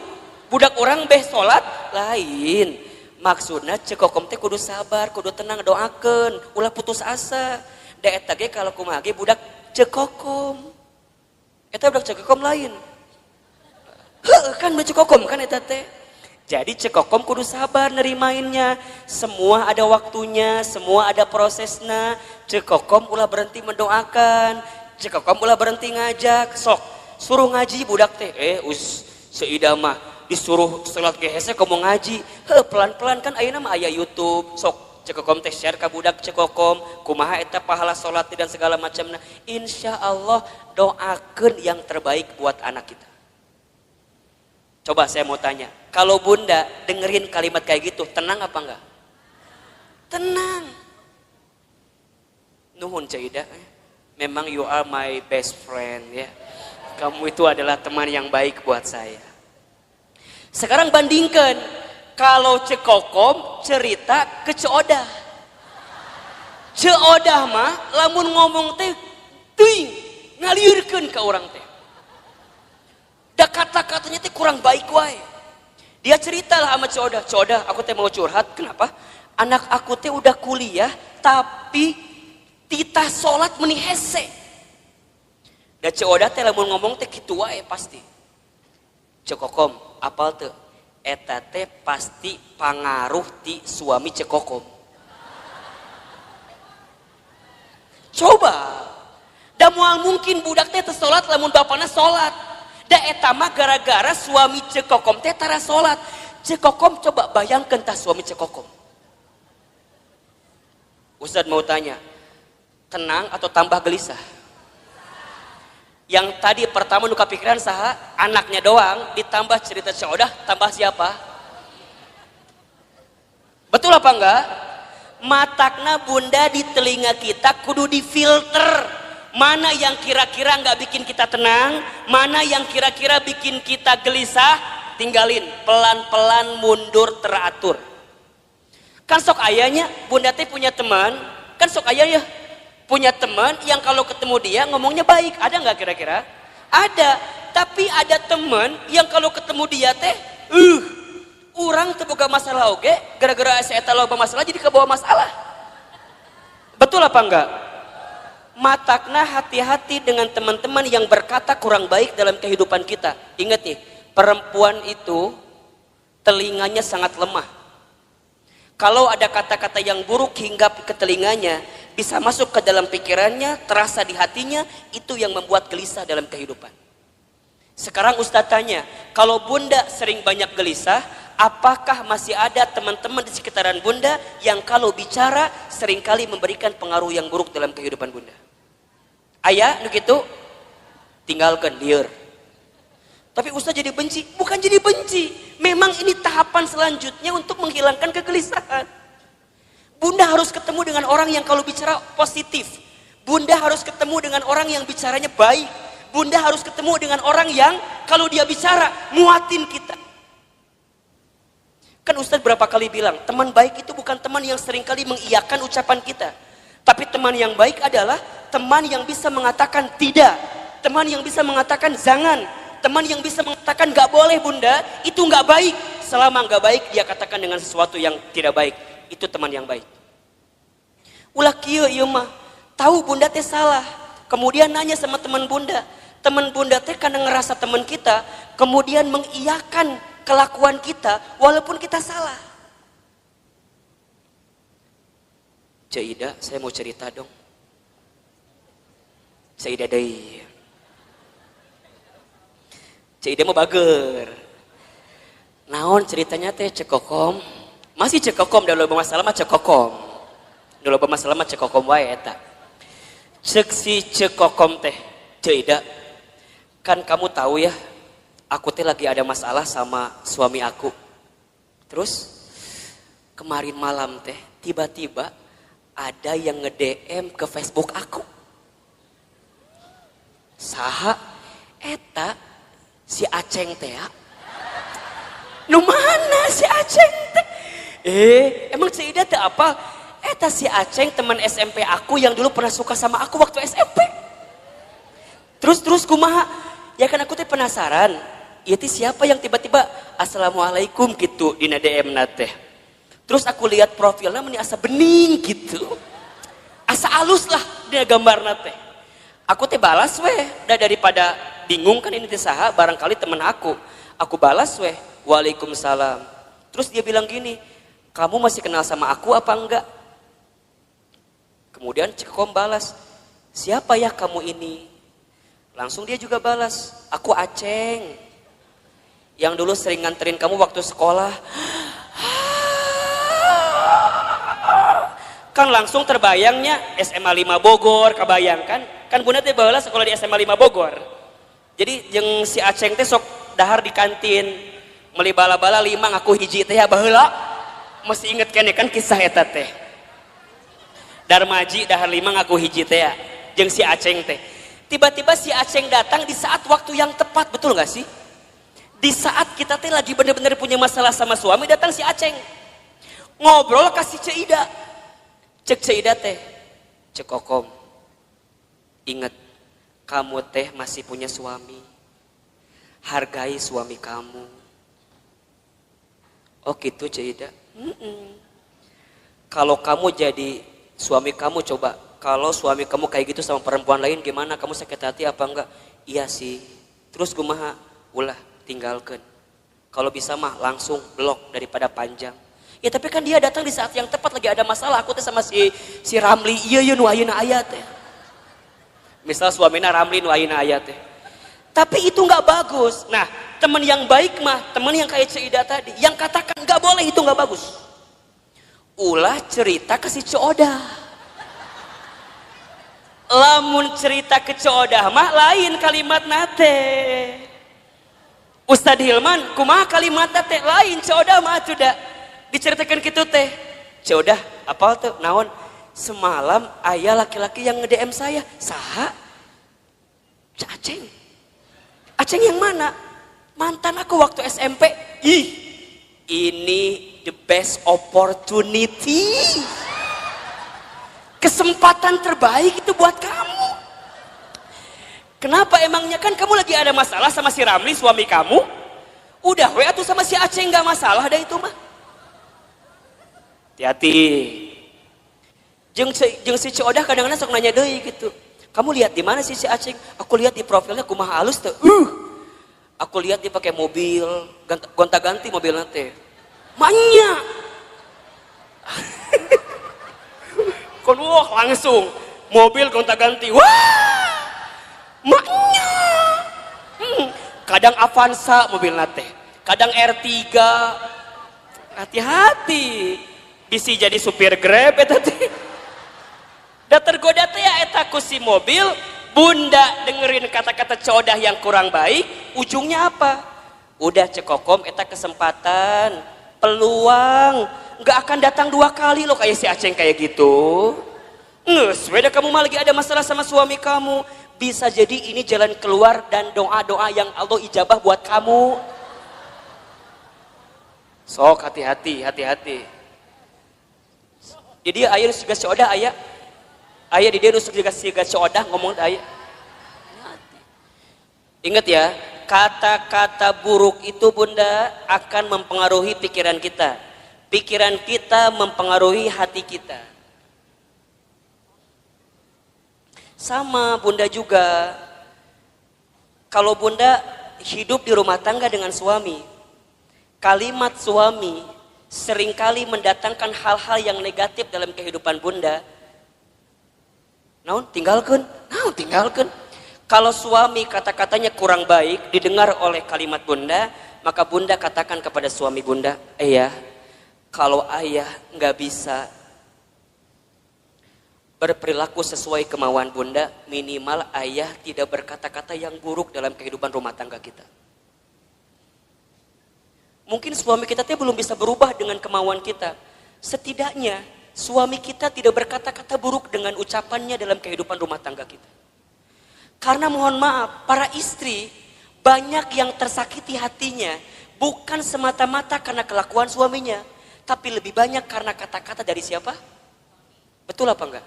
Budak orang beh sholat lain. Maksudnya cekokom teh kudu sabar, kudu tenang, doakeun, ulah putus asa. Da eta ge kalau kumaha ge budak cekokom. Eta budak cekokom lain. Kan cekokom kan eta teh. Jadi cekokom kudu sabar nerimainnya. Semua ada waktunya, semua ada prosesnya. Cekokom ulah berhenti mendoakan, cekokom ulah berhenti ngajak. Sok suruh ngaji budak teh. Seidah mah disuruh salat ge hese komo ngaji. Pelan-pelan kan ayeuna mah aya YouTube. Sok cekokom teh share ka budak cekokom kumaha eta pahala salat dan segala macamna. Insyaallah doakeun yang terbaik buat anak kita. Coba saya mau tanya, kalau bunda dengerin kalimat kayak gitu, tenang apa enggak? Tenang. Nuhun Caidah, memang you are my best friend ya. Kamu itu adalah teman yang baik buat saya. Sekarang bandingkan, kalau cekokom cerita ke Ceodah. Ceodah mah lamun ngomong teh teuing ngaliurkeun ka urang teh. Da kata-katanya teh kurang baik wae. Dia ceritalah sama Ceodah, Ceodah aku teh mau curhat, kenapa? Anak aku teh udah kuliah tapi titah sholat meni hese. Da Ceodah teh lamun ngomong teh kitu wae pasti. Cekokom, apal teu? Eta teh pasti pangaruh ti suami cekokom. Coba. Da moal mungkin budak teh teu sholat lamun bapana sholat. Da eta mah gara-gara suami cekokom teh tara salat. Cekokom coba bayangkeun tah suami cekokom. Ustaz mau tanya, tenang atau tambah gelisah? Yang tadi pertama nu kapikiran saha? Anaknya doang, ditambah cerita Ceodah, tambah siapa? Betul apa enggak? Matakna bunda di telinga kita kudu difilter. Mana yang kira-kira nggak bikin kita tenang, mana yang kira-kira bikin kita gelisah, tinggalin, pelan-pelan mundur teratur. Kan sok ayahnya, bunda teh punya teman, kan sok ayah ya, punya teman yang kalau ketemu dia ngomongnya baik, ada nggak kira-kira? Ada, tapi ada teman yang kalau ketemu dia teh, orang terbuka masalah oke, gara-gara saya tahu masalah jadi kebawa masalah. Betul apa enggak? Matakna hati-hati dengan teman-teman yang berkata kurang baik dalam kehidupan kita. Ingat nih, perempuan itu telinganya sangat lemah. Kalau ada kata-kata yang buruk hingga ke telinganya, bisa masuk ke dalam pikirannya, terasa di hatinya, itu yang membuat gelisah dalam kehidupan. Sekarang Ustadz tanya, kalau bunda sering banyak gelisah, apakah masih ada teman-teman di sekitaran bunda yang kalau bicara seringkali memberikan pengaruh yang buruk dalam kehidupan bunda? Ayah, nu gitu, tinggalkan lieur. Tapi Ustaz jadi benci, bukan jadi benci. Memang ini tahapan selanjutnya untuk menghilangkan kegelisahan. Bunda harus ketemu dengan orang yang kalau bicara positif. Bunda harus ketemu dengan orang yang bicaranya baik. Bunda harus ketemu dengan orang yang kalau dia bicara muatin kita. Kan Ustaz berapa kali bilang, teman baik itu bukan teman yang seringkali mengiyakan ucapan kita. Tapi teman yang baik adalah teman yang bisa mengatakan tidak, teman yang bisa mengatakan jangan, teman yang bisa mengatakan gak boleh bunda, itu gak baik. Selama gak baik dia katakan dengan sesuatu yang tidak baik, itu teman yang baik. Ulah kieu ieu mah, tahu bunda teh salah, kemudian nanya sama teman bunda teh karena ngerasa teman kita, kemudian mengiyakan kelakuan kita walaupun kita salah. Caidah, saya mau cerita dong. Caidah deui. Caidah mau bager. Naon ceritanya teh cekokom? Masih cekokom, dah loba masalah mah cekokom. Dah loba masalah mah cekokom wae eta. Cek si cekokom teh, Ceuida. Kan kamu tahu ya, aku teh lagi ada masalah sama suami aku. Terus kemarin malam teh tiba-tiba ada yang nge-DM ke Facebook aku. Saha eta si Aceng teh ya. Nu mana si Aceng teh? Emang Ceuida teh apa? Eta si Aceng teman SMP aku yang dulu pernah suka sama aku waktu SMP. Terus kumaha? Ya kan aku teh penasaran. Ieu siapa yang tiba-tiba assalamualaikum gitu di DM teh. Terus aku lihat profilnya meni asa bening gitu. Asa alus lah dia gambarna teh. Aku teh balas weh, daripada bingung kan ini teh saha, barangkali teman aku. Aku balas weh, waalaikumsalam. Terus dia bilang gini, kamu masih kenal sama aku apa enggak? Kemudian Cekom balas, siapa ya kamu ini? Langsung dia juga balas, aku Aceng. Yang dulu sering nganterin kamu waktu sekolah. Kan langsung terbayangnya SMA 5 Bogor, kebayangkan? Kan bunda teh baheula sekolah di SMA 5 Bogor. Jadi jeung si Aceng teh sok dahar di kantin. Meuli bala-bala 5 ngaku hiji teh ya baheula. Masih inget kene kan kisah eta teh. Darmaji dahar 5 ngaku hiji teh ya. Jeung si Aceng teh. Tiba-tiba si Aceng datang di saat waktu yang tepat, betul gak sih? Di saat kita teh lagi bener-bener punya masalah sama suami, datang si Aceng. Ngobrol kasih Ceuida. Cek Ceuida teh, cek Kokom. Ingat, kamu teh masih punya suami. Hargai suami kamu. Oh gitu Ceuida. Kalau kamu jadi suami kamu, coba kalau suami kamu kayak gitu sama perempuan lain gimana? Kamu sakit hati apa enggak? Iya sih. Terus kumaha? Ulah tinggalkan. Kalau bisa mah langsung blok daripada panjang. Ya tapi kan dia datang di saat yang tepat, lagi ada masalah. Aku teh sama si Ramli, iya nu ayeuna aya teh. Misal suamina Ramli nu ayeuna aya teh. Tapi itu nggak bagus. Nah, teman yang baik mah, teman yang kayak Ceuida tadi, yang katakan nggak boleh itu nggak bagus. Ulah cerita ke si Coodah. Lamun cerita ke Coodah mah lain kalimat nate. Ustadz Hilman, kumaha kalimat nate lain Coodah mah sudah diceritakan gitu teh. Coodah, apal tuh naon? Semalam ayah laki-laki yang nge-DM saya. Saha? Aceng. Aceng yang mana? Mantan aku waktu SMP. Ih, ini the best opportunity. Kesempatan terbaik itu buat kamu. Kenapa emangnya? Kan kamu lagi ada masalah sama si Ramli suami kamu. Udah we atuh sama si Aceng gak masalah dah itu mah. Hati-hati. Jeung si Coodah kadang-kadang sok nanya deui gitu. Kamu lihat di mana sih si Aceng? Aku lihat di profilnya kumaha halus teh. Aku lihat dia pakai mobil, gonta-ganti mobilnya teh. Manya. Kon wah langsung mobil gonta-ganti. Wah! Manya. Kadang Avanza mobilnya teh. Kadang R3. Hati-hati. Bisa jadi supir Grab eta teh. Da tergoda teh ya eta ku si mobil, bunda dengerin kata-kata Coodah yang kurang baik, ujungnya apa? Udah cekokom eta kesempatan, peluang, nggak akan datang 2 kali loh kayak si Aceng kayak gitu. Nges, beda kamu mah lagi ada masalah sama suami kamu, bisa jadi ini jalan keluar dan doa-doa yang Allah ijabah buat kamu. Sok hati-hati, hati-hati. Jadi ayah juga Coodah ayah di dia nusuk juga si Coodah ngomong ayah. Ingat ya, kata-kata buruk itu bunda akan mempengaruhi pikiran kita. Pikiran kita mempengaruhi hati kita. Sama bunda juga. Kalau bunda hidup di rumah tangga dengan suami, kalimat suami seringkali mendatangkan hal-hal yang negatif dalam kehidupan bunda. Naon tinggalkan. Kalau suami kata-katanya kurang baik didengar oleh kalimat bunda, maka bunda katakan kepada suami bunda, ayah, kalau ayah nggak bisa berperilaku sesuai kemauan bunda, minimal ayah tidak berkata-kata yang buruk dalam kehidupan rumah tangga kita. Mungkin suami kita belum bisa berubah dengan kemauan kita. Setidaknya suami kita tidak berkata-kata buruk dengan ucapannya dalam kehidupan rumah tangga kita. Karena mohon maaf, para istri banyak yang tersakiti hatinya bukan semata-mata karena kelakuan suaminya, tapi lebih banyak karena kata-kata dari siapa? Betul apa enggak?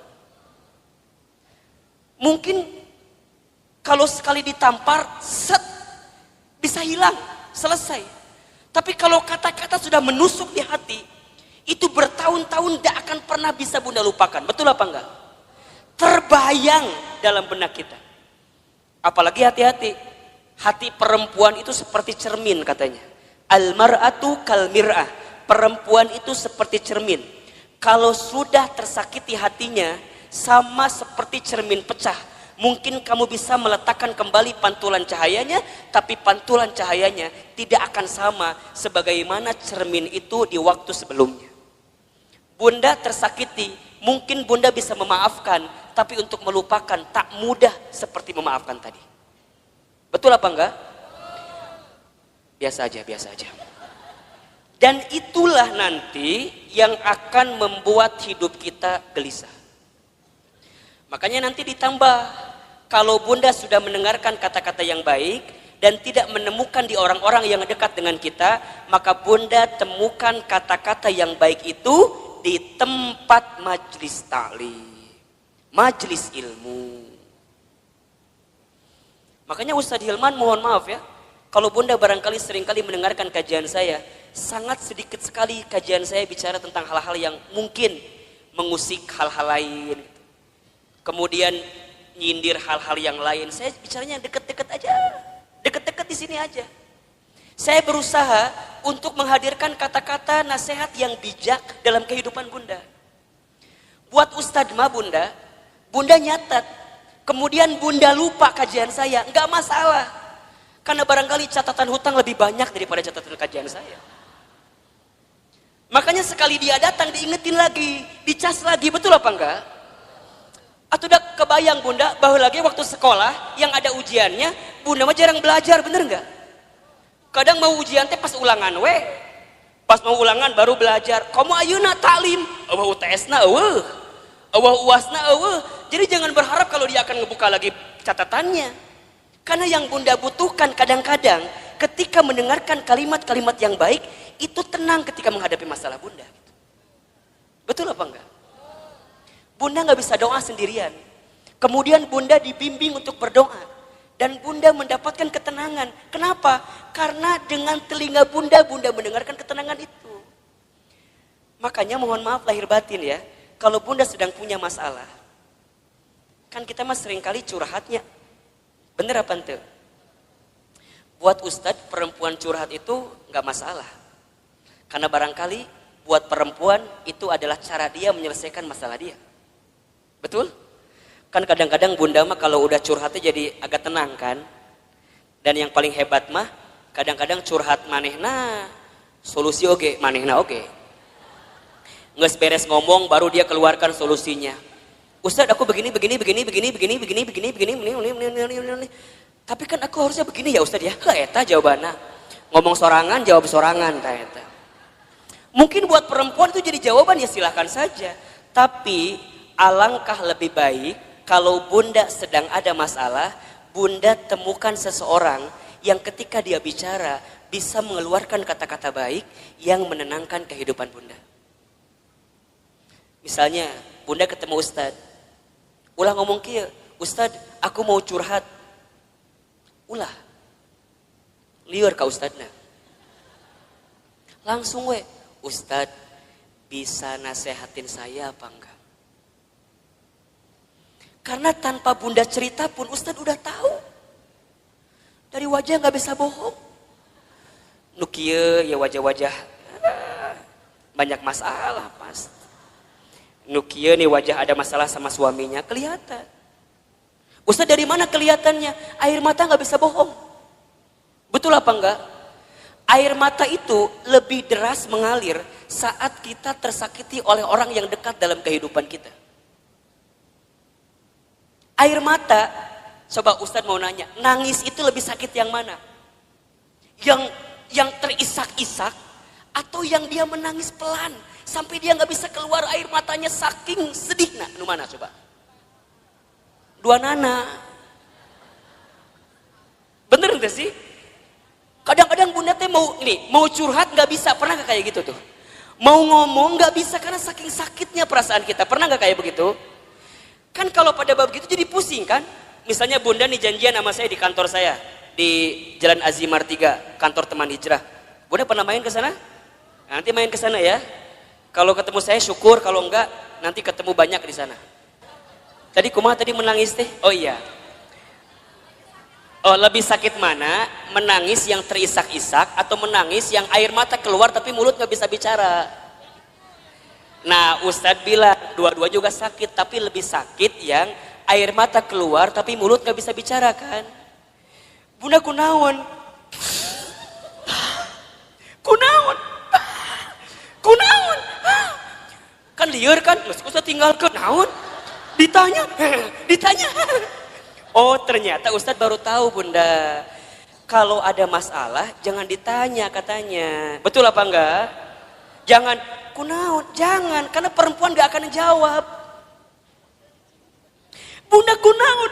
Mungkin kalau sekali ditampar, set, bisa hilang, selesai. Tapi kalau kata-kata sudah menusuk di hati, itu bertahun-tahun tidak akan pernah bisa bunda lupakan. Betul apa enggak? Terbayang dalam benak kita. Apalagi hati-hati. Hati perempuan itu seperti cermin katanya. Al-mar'atu kal mir'ah. Perempuan itu seperti cermin. Kalau sudah tersakiti hatinya, sama seperti cermin pecah. Mungkin kamu bisa meletakkan kembali pantulan cahayanya, tapi pantulan cahayanya tidak akan sama sebagaimana cermin itu di waktu sebelumnya. Bunda tersakiti, mungkin bunda bisa memaafkan, tapi untuk melupakan tak mudah seperti memaafkan tadi. Betul apa enggak? Biasa aja, biasa aja. Dan itulah nanti yang akan membuat hidup kita gelisah. Makanya nanti ditambah, kalau bunda sudah mendengarkan kata-kata yang baik dan tidak menemukan di orang-orang yang dekat dengan kita, maka bunda temukan kata-kata yang baik itu di tempat majlis ta'lim, majlis ilmu. Makanya Ustadz Hilman mohon maaf ya, kalau bunda barangkali seringkali mendengarkan kajian saya, sangat sedikit sekali kajian saya bicara tentang hal-hal yang mungkin mengusik hal-hal lain, kemudian nyindir hal-hal yang lain. Saya bicaranya deket-deket aja, deket-deket di sini aja. Saya berusaha untuk menghadirkan kata-kata nasihat yang bijak dalam kehidupan bunda. Buat Ustadz mah bunda nyatat, kemudian bunda lupa kajian saya, nggak masalah. Karena barangkali catatan hutang lebih banyak daripada catatan kajian saya. Makanya sekali dia datang diingetin lagi, dicas lagi, betul apa enggak? Atau udah kebayang bunda bahwa lagi waktu sekolah yang ada ujiannya, bunda mah jarang belajar, bener nggak? Kadang mau ujian teh pas ulangan pas mau ulangan baru belajar. Kamu ayeuna taklim, eueuh UTS-na eueuh, eueuh UAS-na eueuh. Jadi jangan berharap kalau dia akan ngebuka lagi catatannya. Karena yang bunda butuhkan kadang-kadang ketika mendengarkan kalimat-kalimat yang baik, itu tenang ketika menghadapi masalah bunda. Betul apa enggak? Bunda nggak bisa doa sendirian. Kemudian bunda dibimbing untuk berdoa. Dan bunda mendapatkan ketenangan. Kenapa? Karena dengan telinga bunda mendengarkan ketenangan itu. Makanya mohon maaf lahir batin ya. Kalau bunda sedang punya masalah. Kan kita mah seringkali curhatnya. Bener apa ente? Buat ustadz perempuan curhat itu nggak masalah. Karena barangkali buat perempuan itu adalah cara dia menyelesaikan masalah dia. Betul? Kan kadang-kadang bunda mah kalau udah curhatnya jadi agak tenang kan. Dan yang paling hebat mah kadang-kadang curhat manehna solusi oge, manehna oge. Nges beres ngomong baru dia keluarkan solusinya. Ustadz aku begini. Tapi kan aku harusnya begini ya Ustadz ya. Eta jawabannya. Ngomong sorangan jawab sorangan ta eta. Mungkin buat perempuan itu jadi jawaban ya silahkan saja. Tapi alangkah lebih baik kalau bunda sedang ada masalah, bunda temukan seseorang yang ketika dia bicara bisa mengeluarkan kata-kata baik yang menenangkan kehidupan bunda. Misalnya bunda ketemu Ustadz, ulah ngomong kieu, Ustadz aku mau curhat. Ulah liur ka Ustadna. Langsung Ustadz bisa nasehatin saya apa enggak? Karena tanpa bunda cerita pun Ustadz udah tahu. Dari wajah nggak bisa bohong. Nukie ya wajah-wajah banyak masalah pasti. Nukie nih wajah ada masalah sama suaminya kelihatan. Ustadz dari mana kelihatannya? Air mata nggak bisa bohong. Betul apa enggak? Air mata itu lebih deras mengalir saat kita tersakiti oleh orang yang dekat dalam kehidupan kita. Air mata, coba Ustadz mau nanya, nangis itu lebih sakit yang mana? Yang terisak-isak atau yang dia menangis pelan sampai dia nggak bisa keluar air matanya saking sedih? Nah, nu mana coba? Dua nana. Bener nggak sih? Kadang-kadang bunda teh mau curhat nggak bisa, pernah nggak kayak gitu tuh? Mau ngomong nggak bisa karena saking sakitnya perasaan kita, pernah nggak kayak begitu? Kan kalau pada bab gitu jadi pusing kan? Misalnya bunda nih janjian sama saya di kantor saya di Jalan Azimar 3, kantor teman hijrah. Bunda pernah main ke sana? Nanti main ke sana ya. Kalau ketemu saya syukur, kalau enggak nanti ketemu banyak di sana. Tadi kumaha tadi menangis teh? Oh iya. Oh, lebih sakit mana? Menangis yang terisak-isak atau menangis yang air mata keluar tapi mulut nggak bisa bicara? Nah, Ustadz bilang dua-dua juga sakit, tapi lebih sakit yang air mata keluar tapi mulut nggak bisa bicara kan? Bunda kunaon? Kunaon? Kunaon? Kan liar kan? Ustadz tinggalkan naon? Ditanya. Oh, ternyata Ustadz baru tahu bunda. Kalau ada masalah jangan ditanya katanya. Betul apa enggak? Jangan kunaon, jangan, karena perempuan gak akan jawab. Bunda kunaon?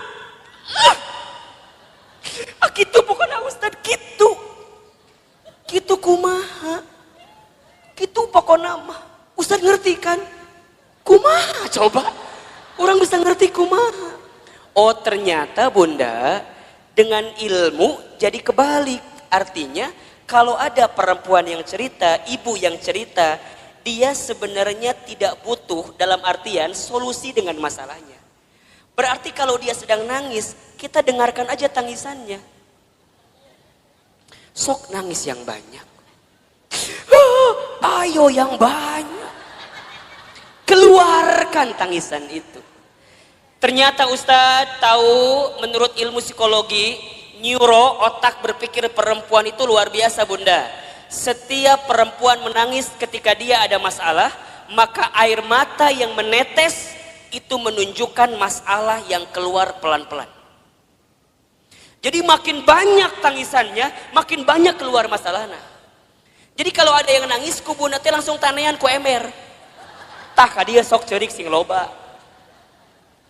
Gitu bukan Ustadz, gitu. Gitu kumaha? Gitu pokoknya mah. Ustadz ngerti kan? Kumaha coba? Orang bisa ngerti kumaha. Oh ternyata bunda dengan ilmu jadi kebalik. Artinya kalau ada perempuan yang cerita, ibu yang cerita, dia sebenarnya tidak butuh dalam artian solusi dengan masalahnya. Berarti kalau dia sedang nangis, kita dengarkan aja tangisannya. Sok nangis yang banyak. Ayo yang banyak. Keluarkan tangisan itu. Ternyata Ustadz tahu menurut ilmu psikologi, neuro, otak berpikir perempuan itu luar biasa bunda. Setiap perempuan menangis ketika dia ada masalah, maka air mata yang menetes itu menunjukkan masalah yang keluar pelan-pelan. Jadi makin banyak tangisannya, makin banyak keluar masalahnya. Jadi kalau ada yang nangis, ku bunda teh langsung tanean ku emer. Tah ka dia sok ceurik sing loba.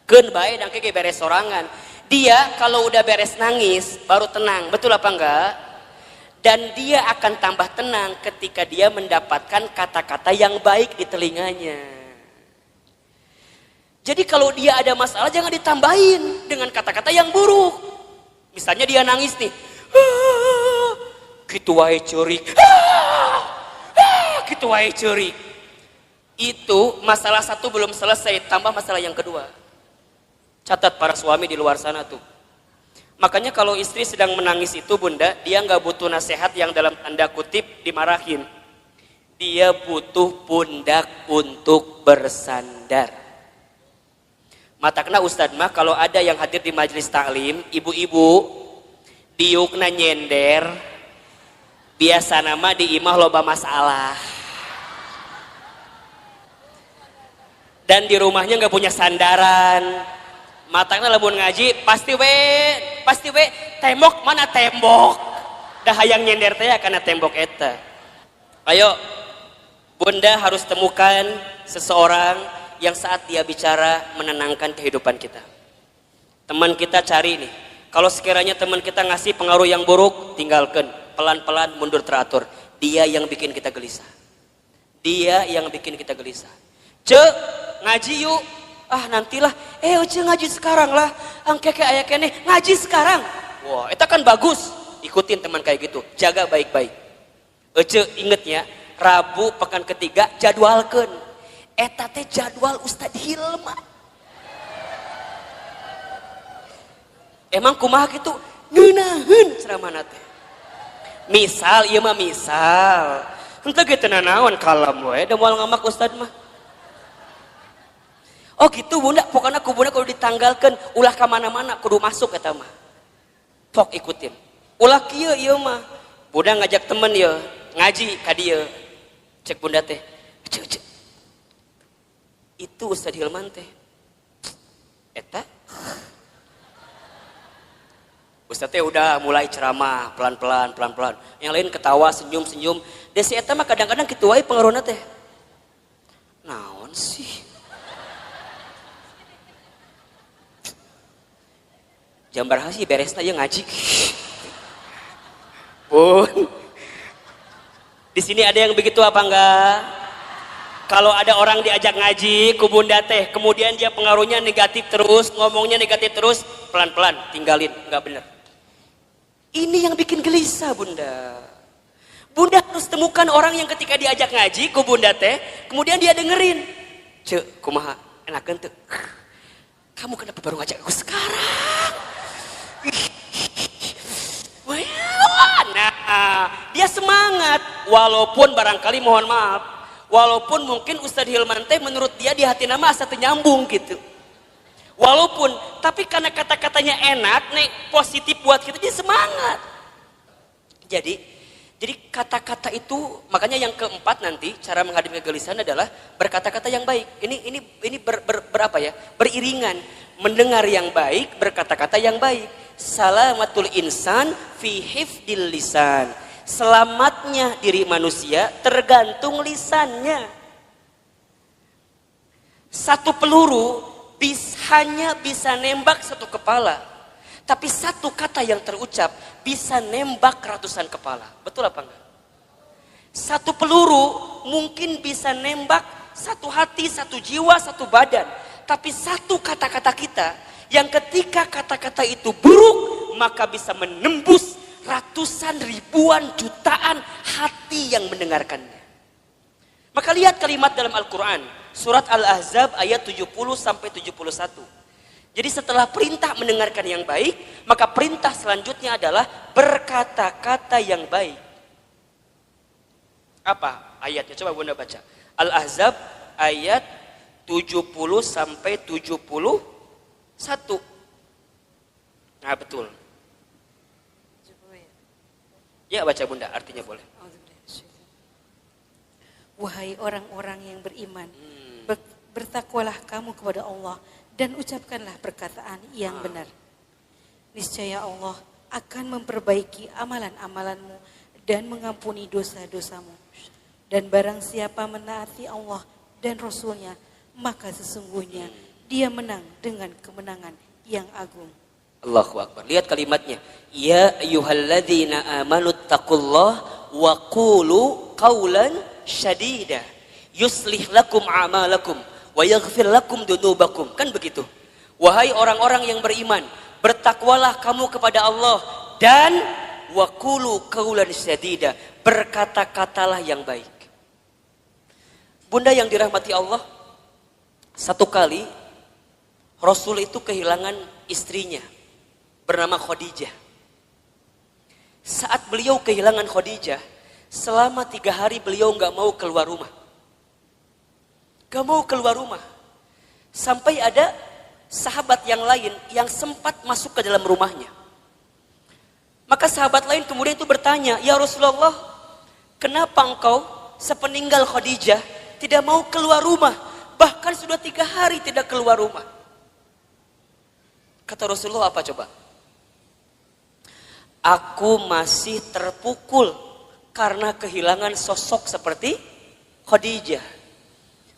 Keun bae dan keke beres sorangan. Dia kalau udah beres nangis baru tenang, betul apa enggak? Dan dia akan tambah tenang ketika dia mendapatkan kata-kata yang baik di telinganya. Jadi kalau dia ada masalah jangan ditambahin dengan kata-kata yang buruk. Misalnya dia nangis nih, gitu wae ceurik, gitu wae ceurik. Itu masalah satu belum selesai, tambah masalah yang kedua. Catat para suami di luar sana tuh. Makanya kalau istri sedang menangis itu bunda, dia nggak butuh nasihat yang dalam tanda kutip dimarahin. Dia butuh pundak untuk bersandar. Matakna Ustadz mah kalau ada yang hadir di majelis taklim, ibu-ibu, diukna nyender, biasa nama di imah loba masalah. Dan di rumahnya nggak punya sandaran. Matangna lamun ngaji pasti we tembok mana tembok dah hayang nyender teh karena tembok eta. Ayo bunda harus temukan seseorang yang saat dia bicara menenangkan kehidupan kita. Teman kita cari nih, kalau sekiranya teman kita ngasih pengaruh yang buruk, tinggalkan, pelan-pelan mundur teratur. Dia yang bikin kita gelisah, dia yang bikin kita gelisah. Cek ngaji yuk. Ah nantilah, uci ngaji sekarang lah, angkeke aya kene ngaji sekarang. Wah, itu kan bagus. Ikutin teman kayak gitu, jaga baik-baik. Ece ingetnya, Rabu pekan ketiga jadwalkeun. Eta teh jadwal Ustadz Hilma. Emang kumaha gitu? Ngeunaheun ceramahna teh. Misal, ieu mah misal. Henteu ge teu nanaon kalem we, da moal ngamak Ustadz mah. Oh gitu bunda, pokoknya ku bunda kalau ditanggalkan ulah ke mana-mana kudu masuk kata mah. Pok ikutin. Ulah kieu ieu mah. Bunda ngajak temen ya ngaji ka dieu. Cek bunda teh. Cek. Itu Ustaz Hilman teh. Eta Ustaz teh udah mulai ceramah pelan-pelan. Yang lain ketawa, senyum. Desi eta mah kadang-kadang kitu wae pengaruhna teh. Naon sih? Jambar hasi beresna ye ngaji. Bun. Di sini ada yang begitu apa enggak? Kalau ada orang diajak ngaji ku bunda teh, kemudian dia pengaruhnya negatif terus, ngomongnya negatif terus, pelan-pelan tinggalin, enggak benar. Ini yang bikin gelisah bunda. Bunda harus temukan orang yang ketika diajak ngaji ku bunda teh, kemudian dia dengerin. Cek, kumaha enakeun teu? Kamu kenapa baru ngajak aku sekarang? Nah, dia semangat walaupun barangkali mohon maaf, walaupun mungkin Ustadz Hilman teh menurut dia di hati nama asa teu nyambung gitu. Walaupun, tapi karena kata-katanya enak, nih positif buat kita, dia semangat. Jadi kata-kata itu, makanya yang keempat nanti cara menghadapi kegelisahan adalah berkata-kata yang baik. Ini berapa ya? Beriringan, mendengar yang baik, berkata-kata yang baik. Salamatul insan fi hifdil lisan. Selamatnya diri manusia tergantung lisannya. Satu peluru hanya bisa nembak satu kepala, tapi satu kata yang terucap bisa nembak ratusan kepala. Betul apa enggak? Satu peluru mungkin bisa nembak satu hati, satu jiwa, satu badan, tapi satu kata-kata kita yang ketika kata-kata itu buruk maka bisa menembus ratusan, ribuan, jutaan hati yang mendengarkannya. Maka lihat kalimat dalam Al-Quran surat Al-Ahzab ayat 70-71. Jadi setelah perintah mendengarkan yang baik, maka perintah selanjutnya adalah berkata-kata yang baik. Apa ayatnya? Coba Bunda baca. Al-Ahzab ayat 70-71. Nah betul. Ya baca Bunda, artinya boleh. Wahai orang-orang yang beriman, bertakwalah kamu kepada Allah dan ucapkanlah perkataan yang benar. Niscaya Allah akan memperbaiki amalan-amalanmu dan mengampuni dosa-dosamu. Dan barang siapa menaati Allah dan Rasulnya, maka sesungguhnya dia menang dengan kemenangan yang agung. Allahu Akbar. Lihat kalimatnya. Ya ayyuhalladzina amanu taqullaha wa qulu qawlan syadida yuslih lakum a'malakum wa yaghfir lakum dunubakum. Kan begitu. Wahai orang-orang yang beriman, bertakwalah kamu kepada Allah dan wa qulu qawlan syadida, berkata-katalah yang baik. Bunda yang dirahmati Allah, satu kali Rasul itu kehilangan istrinya bernama Khadijah. Saat beliau kehilangan Khadijah, selama 3 hari beliau gak mau keluar rumah. Gak mau keluar rumah. Sampai ada sahabat yang lain yang sempat masuk ke dalam rumahnya. Maka sahabat lain kemudian itu bertanya, ya Rasulullah, kenapa engkau sepeninggal Khadijah tidak mau keluar rumah? Bahkan sudah 3 hari tidak keluar rumah. Kata Rasulullah apa coba? Aku masih terpukul karena kehilangan sosok seperti Khadijah.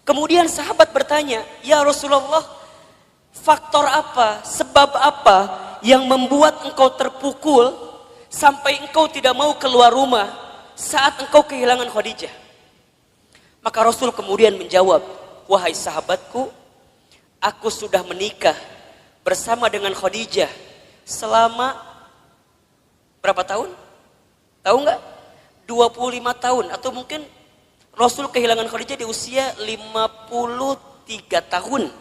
Kemudian sahabat bertanya, ya Rasulullah, faktor apa, sebab apa yang membuat engkau terpukul sampai engkau tidak mau keluar rumah saat engkau kehilangan Khadijah? Maka Rasul kemudian menjawab, wahai sahabatku, aku sudah menikah bersama dengan Khadijah selama berapa tahun? Tahu nggak? 25 tahun atau mungkin Rasul kehilangan Khadijah di usia 53 tahun.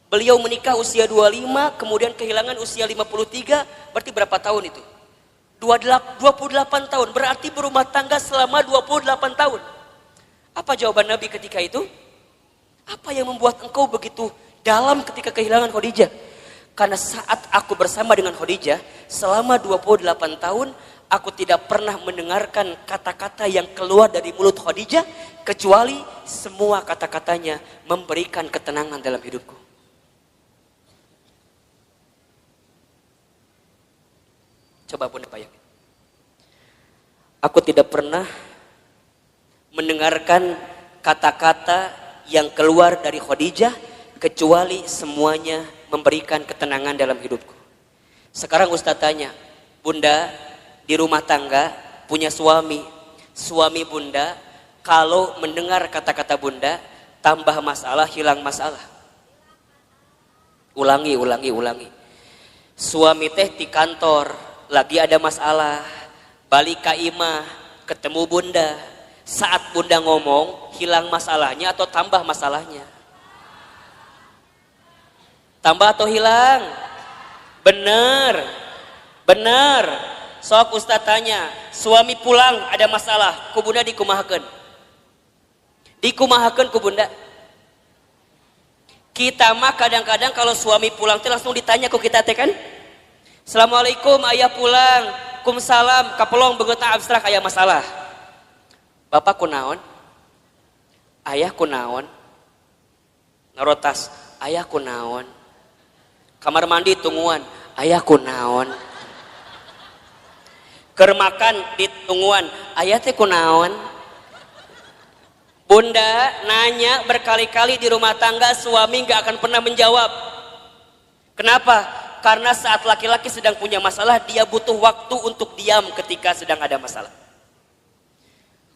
Beliau menikah usia 25, kemudian kehilangan usia 53, berarti berapa tahun itu? 28 tahun, berarti berumah tangga selama 28 tahun. Apa jawaban Nabi ketika itu? Apa yang membuat engkau begitu dalam ketika kehilangan Khadijah? Karena saat aku bersama dengan Khadijah selama 28 tahun, aku tidak pernah mendengarkan kata-kata yang keluar dari mulut Khadijah kecuali semua kata-katanya memberikan ketenangan dalam hidupku. Coba Bunda bayangin. Aku tidak pernah mendengarkan kata-kata yang keluar dari Khadijah kecuali semuanya memberikan ketenangan dalam hidupku. Sekarang Ustaz tanya, Bunda di rumah tangga punya suami Bunda kalau mendengar kata-kata Bunda tambah masalah, hilang masalah. Ulangi. Suami teh di kantor lagi ada masalah, balik ke imah ketemu Bunda, saat Bunda ngomong hilang masalahnya atau tambah masalahnya? Tambah atau hilang? Bener. Sok Ustaz tanya, suami pulang ada masalah, ku Bunda dikumahakeun. Dikumahakeun ku Bunda. Kita mah kadang-kadang kalau suami pulang teh langsung ditanya ku kita teh kan? Assalamualaikum, ayah pulang. Kumsalam, kapelong begeutna abstrak aya masalah. Bapak kunaon? Ayah kunaon? Narotas, ayah kunaon? Kamar mandi tungguan, ayah kunaon? Keur makan di tungguan, ayah teh kunaon? Bunda nanya berkali-kali di rumah tangga, suami gak akan pernah menjawab. Kenapa? Karena saat laki-laki sedang punya masalah, dia butuh waktu untuk diam ketika sedang ada masalah.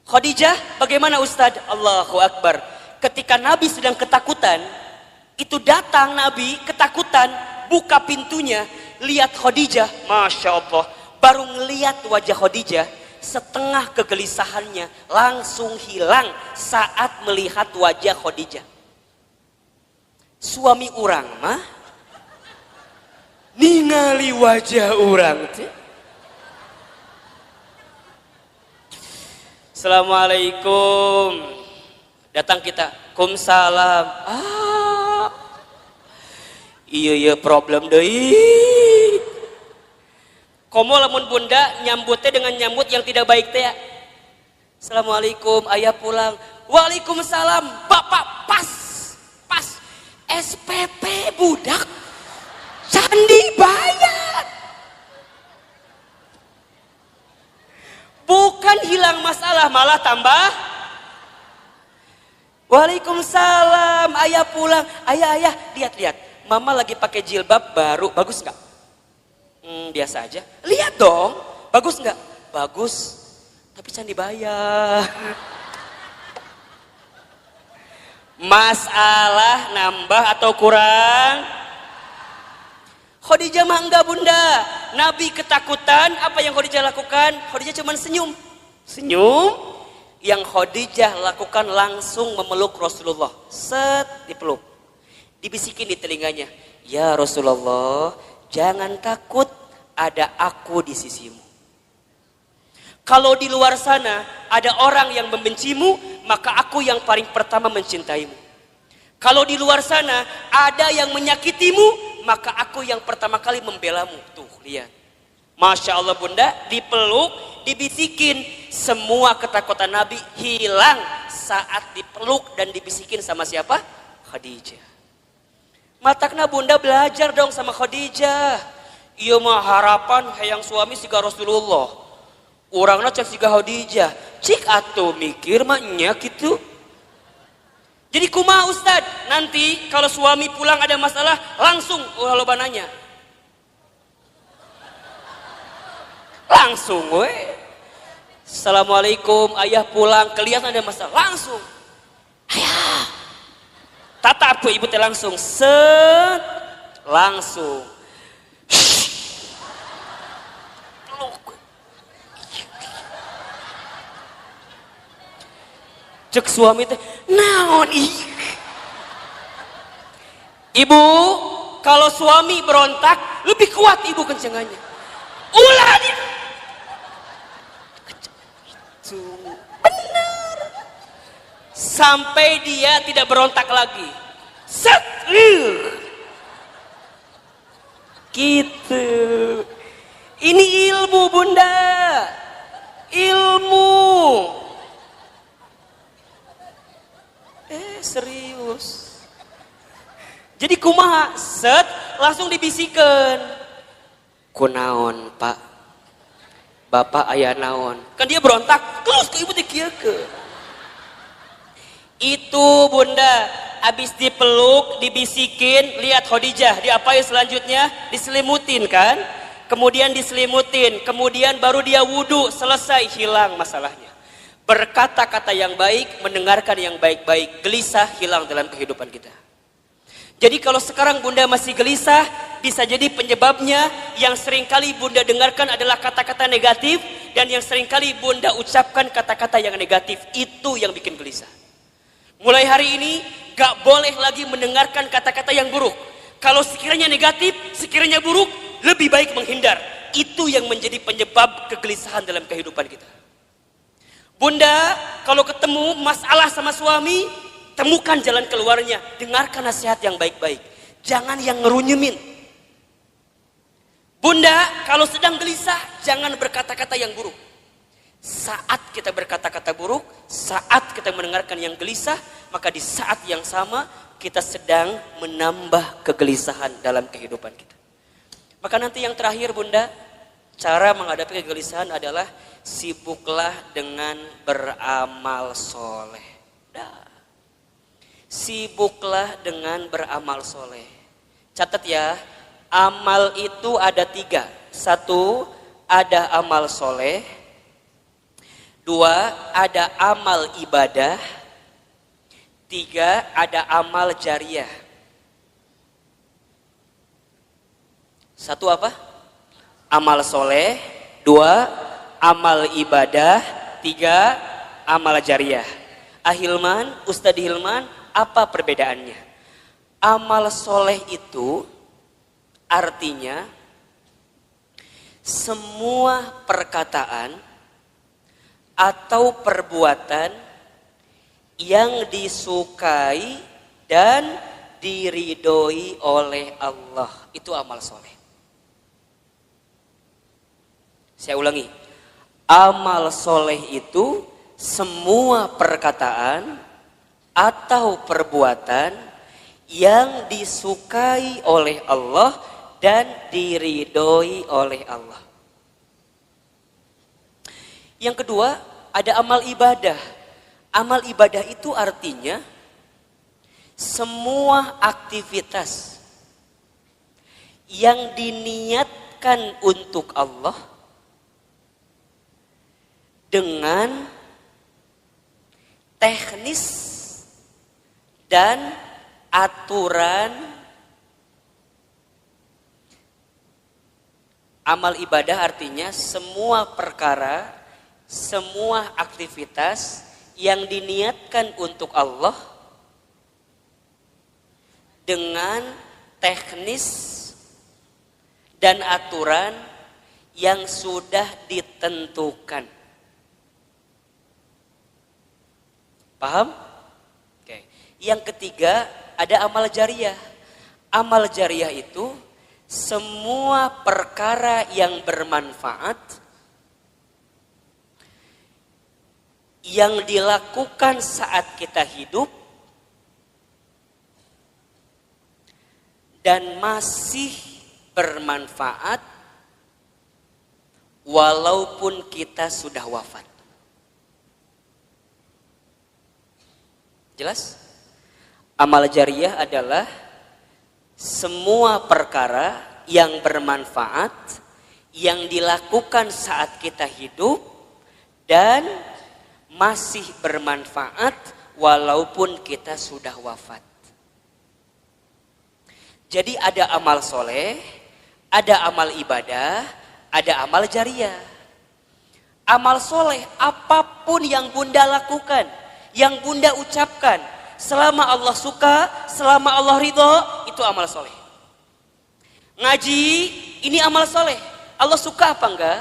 Khadijah bagaimana Ustadz? Allahu Akbar. Ketika Nabi sedang ketakutan, itu datang Nabi ketakutan, buka pintunya, lihat Khadijah, Masya Allah. Baru ngelihat wajah Khadijah, setengah kegelisahannya langsung hilang saat melihat wajah Khadijah. Suami orang mah ningali wajah orang teh. Assalamualaikum. Datang kita, kumsalam. Iya problem deui. Komo lamun Bunda nyambutnya dengan nyambut yang tidak baik teh ya. Assalamualaikum, ayah pulang. Waalaikumsalam, bapak pas SPP budak candi bayar. Bukan hilang masalah, malah tambah. Waalaikumsalam, ayah pulang. Ayah, lihat. Mama lagi pakai jilbab baru, bagus nggak? Biasa aja. Lihat dong, bagus nggak? Bagus, tapi candi bayar. Masalah nambah atau kurang? Khadijah mah enggak Bunda. Nabi ketakutan, apa yang Khadijah lakukan? Khadijah cuma senyum. Yang Khadijah lakukan langsung memeluk Rasulullah. Set, dipeluk. Dibisikin di telinganya, ya Rasulullah, jangan takut, ada aku di sisimu. Kalau di luar sana ada orang yang membencimu, maka aku yang paling pertama mencintaimu. Kalau di luar sana ada yang menyakitimu, maka aku yang pertama kali membelamu. Tuh, lihat. Masya Allah Bunda, dipeluk, dibisikin. Semua ketakutan Nabi hilang saat dipeluk dan dibisikin sama siapa? Khadijah. Matakna Bunda belajar dong sama Khadijah. Iya mah harapan hayang suami siga Rasulullah. Urangna cek siga Khadijah. Cik atuh mikir mah nya gitu. Jadi kumaha Ustad? Nanti kalau suami pulang ada masalah langsung loba nanya. Langsung we. Assalamualaikum, ayah pulang, kelihatan ada masalah, langsung. Ayah. Tatap tuh ibu teh langsung, set, langsung. Cek suami teh, naon ih. Ibu, kalau suami berontak, lebih kuat ibu kencengannya. Ulah dia. Benar. Sampai dia tidak berontak lagi. Set. Gitu. Ini ilmu Bunda. Jadi kumaha, set, langsung dibisikan. Kunaon pak, bapak ayah naon. Kan dia berontak, terus ke ibu dikieukeun. Itu bunda, habis dipeluk, dibisikin, lihat Khadijah, diapain selanjutnya? Diselimutin kan? Kemudian diselimutin, kemudian baru dia wudhu, selesai, hilang masalahnya. Berkata-kata yang baik, mendengarkan yang baik-baik, gelisah hilang dalam kehidupan kita. Jadi kalau sekarang bunda masih gelisah, bisa jadi penyebabnya yang seringkali bunda dengarkan adalah kata-kata negatif, dan yang seringkali bunda ucapkan kata-kata yang negatif, itu yang bikin gelisah. Mulai hari ini, gak boleh lagi mendengarkan kata-kata yang buruk. Kalau sekiranya negatif, sekiranya buruk, lebih baik menghindar. Itu yang menjadi penyebab kegelisahan dalam kehidupan kita. Bunda, kalau ketemu masalah sama suami, temukan jalan keluarnya. Dengarkan nasihat yang baik-baik. Jangan yang ngerunyemin. Bunda, kalau sedang gelisah, jangan berkata-kata yang buruk. Saat kita berkata-kata buruk, saat kita mendengarkan yang gelisah, maka di saat yang sama kita sedang menambah kegelisahan dalam kehidupan kita. Maka nanti yang terakhir bunda, cara menghadapi kegelisahan adalah sibuklah dengan beramal soleh. Sibuklah dengan beramal soleh. Catat ya, amal itu ada 3. 1, ada amal soleh. 2, ada amal ibadah. 3, ada amal jariah. 1 apa? Amal soleh. 2, amal ibadah. 3, amal jariah. Ahilman, Ustadz Hilman, apa perbedaannya? Amal soleh itu artinya semua perkataan atau perbuatan yang disukai dan diridhoi oleh Allah. Itu amal soleh. Saya ulangi. Amal soleh itu semua perkataan atau perbuatan yang disukai oleh Allah dan diridhoi oleh Allah. Yang kedua, ada amal ibadah. Amal ibadah itu artinya semua aktivitas yang diniatkan untuk Allah dengan teknis dan aturan. Amal ibadah artinya semua perkara, semua aktivitas yang diniatkan untuk Allah dengan teknis dan aturan yang sudah ditentukan. Paham? Oke. Yang ketiga, ada amal jariah. Amal jariah itu semua perkara yang bermanfaat yang dilakukan saat kita hidup dan masih bermanfaat walaupun kita sudah wafat. Jelas? Amal jariah adalah semua perkara yang bermanfaat yang dilakukan saat kita hidup dan masih bermanfaat walaupun kita sudah wafat. Jadi ada amal soleh, ada amal ibadah, ada amal jariah. Amal soleh apapun yang bunda lakukan, yang bunda ucapkan, selama Allah suka, selama Allah ridho, itu amal soleh. Ngaji, ini amal soleh. Allah suka apa enggak?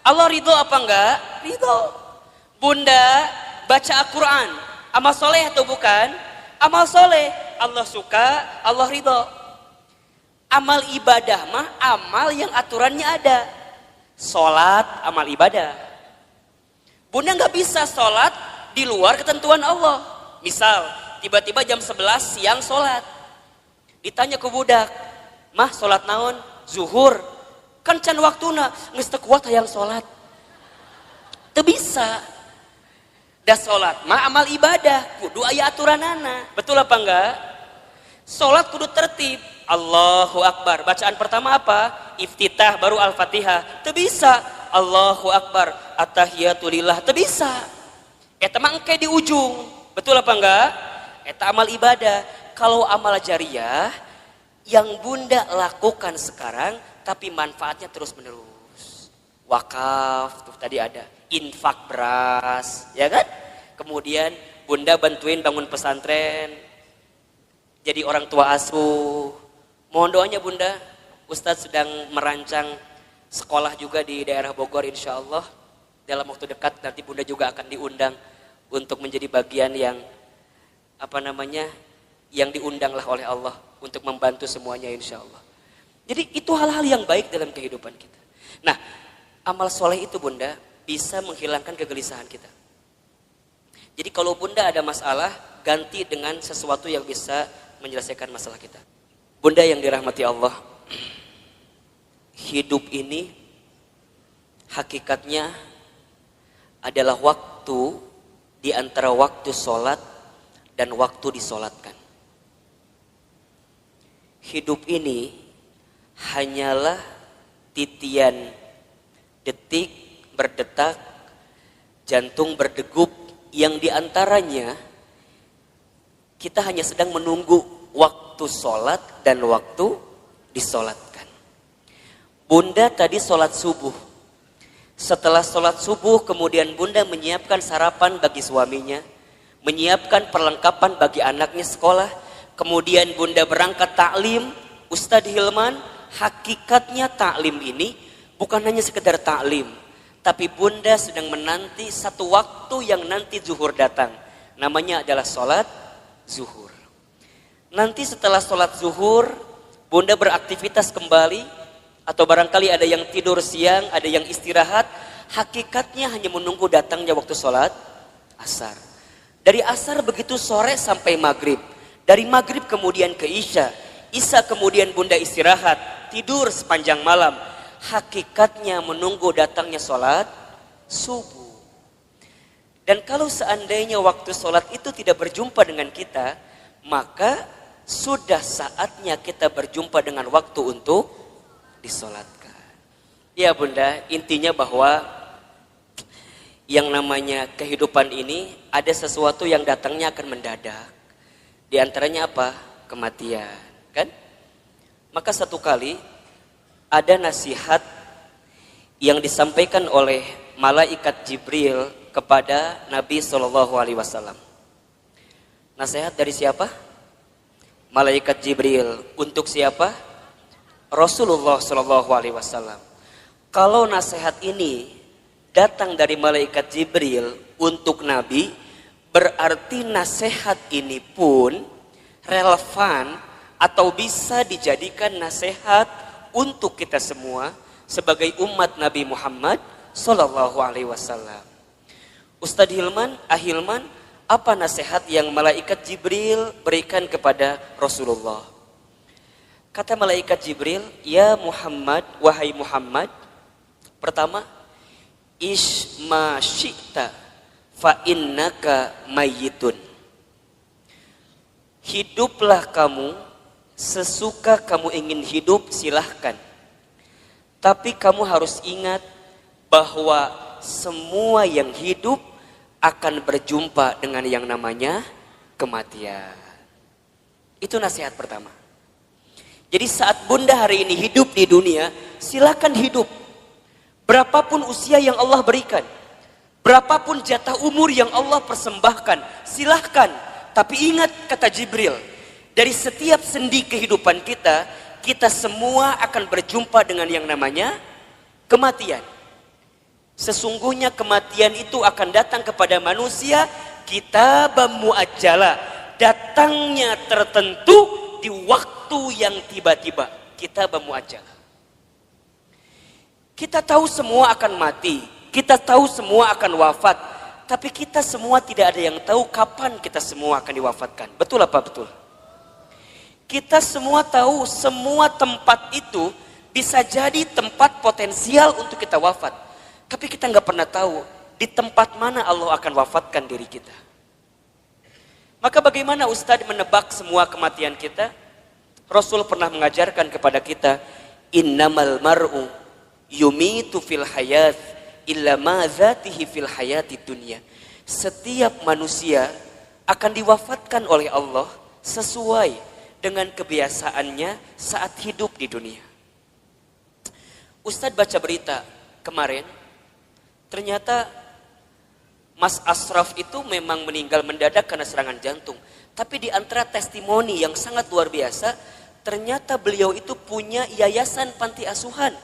Allah ridho apa enggak? Ridho. Bunda baca Al-Quran, amal soleh atau bukan? Amal soleh. Allah suka, Allah ridho. Amal ibadah mah amal yang aturannya ada. Sholat, amal ibadah. Bunda nggak bisa sholat di luar ketentuan Allah. Misal, tiba-tiba jam 11 siang sholat. Ditanya ke budak, mah sholat naon? Zuhur. Kan can waktuna, geus teu kuat hayang sholat. Teu bisa. Da sholat mah amal ibadah, kudu aya aturanana. Betul apa enggak? Sholat kudu tertib. Allahu Akbar. Bacaan pertama apa? Iftitah baru Al-Fatihah. Teu bisa. Allahu Akbar. At-tahiyatu lillah. Teu bisa. Eta mah engke di ujung. Betul apa enggak? Eta amal ibadah. Kalau amal jariyah yang bunda lakukan sekarang tapi manfaatnya terus menerus. Wakaf tuh tadi ada, infak beras, ya kan? Kemudian bunda bantuin bangun pesantren, jadi orang tua asuh. Mohon doanya bunda, Ustadz sedang merancang sekolah juga di daerah Bogor insya Allah. Dalam waktu dekat nanti bunda juga akan diundang untuk menjadi bagian yang yang diundang lah oleh Allah untuk membantu semuanya insya Allah. Jadi itu hal-hal yang baik dalam kehidupan kita. Nah, amal soleh itu bunda bisa menghilangkan kegelisahan kita. Jadi kalau bunda ada masalah, ganti dengan sesuatu yang bisa menyelesaikan masalah kita. Bunda yang dirahmati Allah, hidup ini hakikatnya adalah waktu di antara waktu sholat dan waktu disolatkan. Hidup ini hanyalah titian detik berdetak, jantung berdegup, yang diantaranya kita hanya sedang menunggu waktu sholat dan waktu disolatkan. Bunda tadi sholat subuh. Setelah sholat subuh kemudian bunda menyiapkan sarapan bagi suaminya, menyiapkan perlengkapan bagi anaknya sekolah, kemudian bunda berangkat taklim. Ustadz Hilman, hakikatnya taklim ini bukan hanya sekedar taklim, tapi bunda sedang menanti satu waktu yang nanti zuhur datang. Namanya adalah sholat zuhur. Nanti setelah sholat zuhur, bunda beraktivitas kembali, atau barangkali ada yang tidur siang, ada yang istirahat. Hakikatnya hanya menunggu datangnya waktu sholat asar. Dari asar begitu sore sampai maghrib. Dari maghrib kemudian ke isya. Isya kemudian bunda istirahat, tidur sepanjang malam. Hakikatnya menunggu datangnya sholat subuh. Dan kalau seandainya waktu sholat itu tidak berjumpa dengan kita, maka sudah saatnya kita berjumpa dengan waktu untuk disolatkan. Ya bunda, intinya bahwa yang namanya kehidupan ini ada sesuatu yang datangnya akan mendadak. Di antaranya apa? Kematian. Kan? Maka satu kali ada nasihat yang disampaikan oleh malaikat Jibril kepada Nabi SAW. Nasihat dari siapa? Malaikat Jibril. Untuk siapa? Rasulullah SAW. Kalau nasihat ini datang dari malaikat Jibril untuk Nabi, berarti nasihat ini pun relevan atau bisa dijadikan nasihat untuk kita semua sebagai umat Nabi Muhammad SAW. Ustadz Hilman, Ahilman, apa nasihat yang malaikat Jibril berikan kepada Rasulullah? Kata malaikat Jibril, ya Muhammad, wahai Muhammad, pertama, isma syi'ta fa innaka mayyitun. Hiduplah kamu sesuka kamu ingin hidup, silahkan. Tapi kamu harus ingat bahwa semua yang hidup akan berjumpa dengan yang namanya kematian. Itu nasihat pertama. Jadi saat bunda hari ini hidup di dunia, silakan hidup. Berapapun usia yang Allah berikan, berapapun jatah umur yang Allah persembahkan, silahkan. Tapi ingat kata Jibril, dari setiap sendi kehidupan kita, kita semua akan berjumpa dengan yang namanya kematian. Sesungguhnya kematian itu akan datang kepada manusia kitabam muajjala, datangnya tertentu di waktu yang tiba-tiba. Kitabam muajjala. Kita tahu semua akan mati, kita tahu semua akan wafat, tapi kita semua tidak ada yang tahu kapan kita semua akan diwafatkan. Betul apa betul? Kita semua tahu semua tempat itu bisa jadi tempat potensial untuk kita wafat. Tapi kita nggak pernah tahu di tempat mana Allah akan wafatkan diri kita. Maka bagaimana Ustadz menebak semua kematian kita? Rasul pernah mengajarkan kepada kita, innamal mar'u yumitu fil hayat illa ma zatihi fil hayati dunya. Setiap manusia akan diwafatkan oleh Allah sesuai dengan kebiasaannya saat hidup di dunia. Ustadz baca berita kemarin, ternyata Mas Ashraf itu memang meninggal mendadak karena serangan jantung. Tapi di antara testimoni yang sangat luar biasa, ternyata beliau itu punya yayasan panti asuhan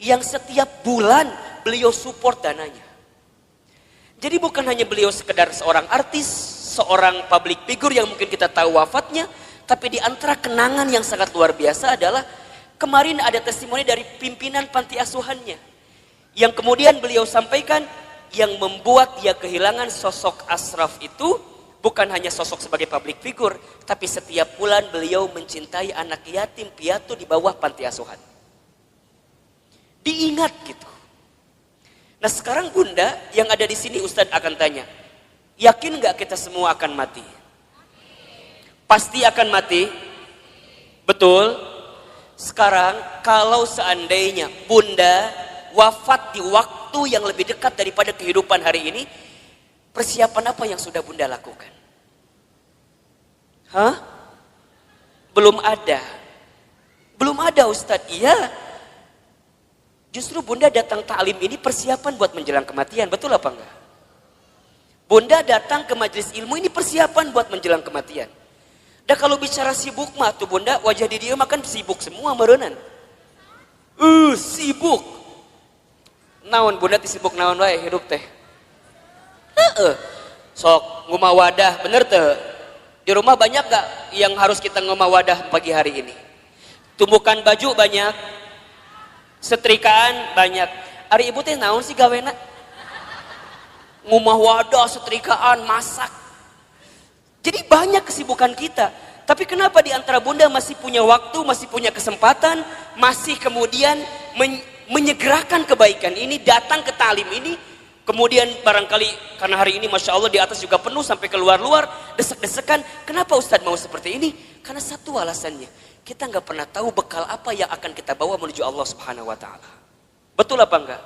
yang setiap bulan beliau support dananya. Jadi bukan hanya beliau sekedar seorang artis, seorang public figure yang mungkin kita tahu wafatnya, tapi di antara kenangan yang sangat luar biasa adalah kemarin ada testimoni dari pimpinan panti asuhannya yang kemudian beliau sampaikan yang membuat dia kehilangan sosok Ashraf itu bukan hanya sosok sebagai public figure, tapi setiap bulan beliau mencintai anak yatim piatu di bawah panti asuhan. Diingat gitu. Nah sekarang Bunda yang ada di sini Ustadz akan tanya, yakin nggak kita semua akan mati? Pasti akan mati? Betul? Sekarang kalau seandainya Bunda wafat di waktu yang lebih dekat daripada kehidupan hari ini, persiapan apa yang sudah Bunda lakukan? Hah? Belum ada. Belum ada Ustadz. Iya. Justru Bunda datang taklim ini persiapan buat menjelang kematian. Betul apa enggak? Bunda datang ke majelis ilmu ini persiapan buat menjelang kematian. Dan kalau bicara sibuk mah tuh Bunda, wajah di dia makan sibuk semua merenan. Sibuk. Naon Bunda sibuk naon wae hidup teh. Sok ngumah wadah bener teh. Di rumah banyak gak yang harus kita ngumah wadah pagi hari ini? Tumbukan baju banyak, setrikaan banyak. Ari ibu teh naon sih gawena? Ngumah wadah, setrikaan, masak. Jadi banyak kesibukan kita. Tapi kenapa di antara Bunda masih punya waktu, masih punya kesempatan, masih kemudian menyegerakan kebaikan ini, datang ke talim ini, kemudian barangkali karena hari ini Masya Allah di atas juga penuh sampai keluar-luar, desek-desekan. Kenapa Ustadz mau seperti ini? Karena satu alasannya, kita nggak pernah tahu bekal apa yang akan kita bawa menuju Allah Subhanahu Wa Taala. Betul apa enggak?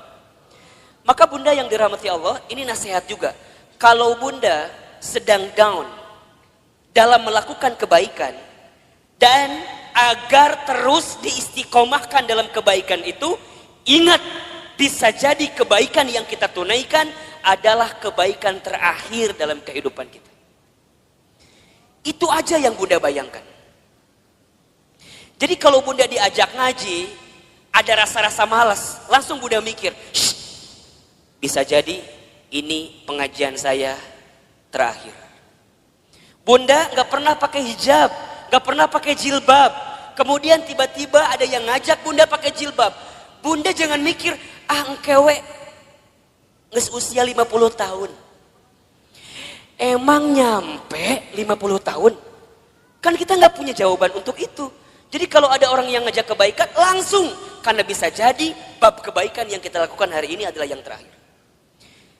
Maka Bunda yang dirahmati Allah, ini nasihat juga. Kalau Bunda sedang down dalam melakukan kebaikan dan agar terus diistiqomahkan dalam kebaikan itu, ingat, bisa jadi kebaikan yang kita tunaikan adalah kebaikan terakhir dalam kehidupan kita. Itu aja yang Bunda bayangkan. Jadi kalau Bunda diajak ngaji, ada rasa-rasa malas, langsung Bunda mikir, bisa jadi ini pengajian saya terakhir. Bunda gak pernah pakai hijab, gak pernah pakai jilbab. Kemudian tiba-tiba ada yang ngajak Bunda pakai jilbab. Bunda jangan mikir, engkewe nges usia 50 tahun. Emang nyampe 50 tahun? Kan kita nggak punya jawaban untuk itu. Jadi kalau ada orang yang ngajak kebaikan, langsung. Karena bisa jadi bab kebaikan yang kita lakukan hari ini adalah yang terakhir.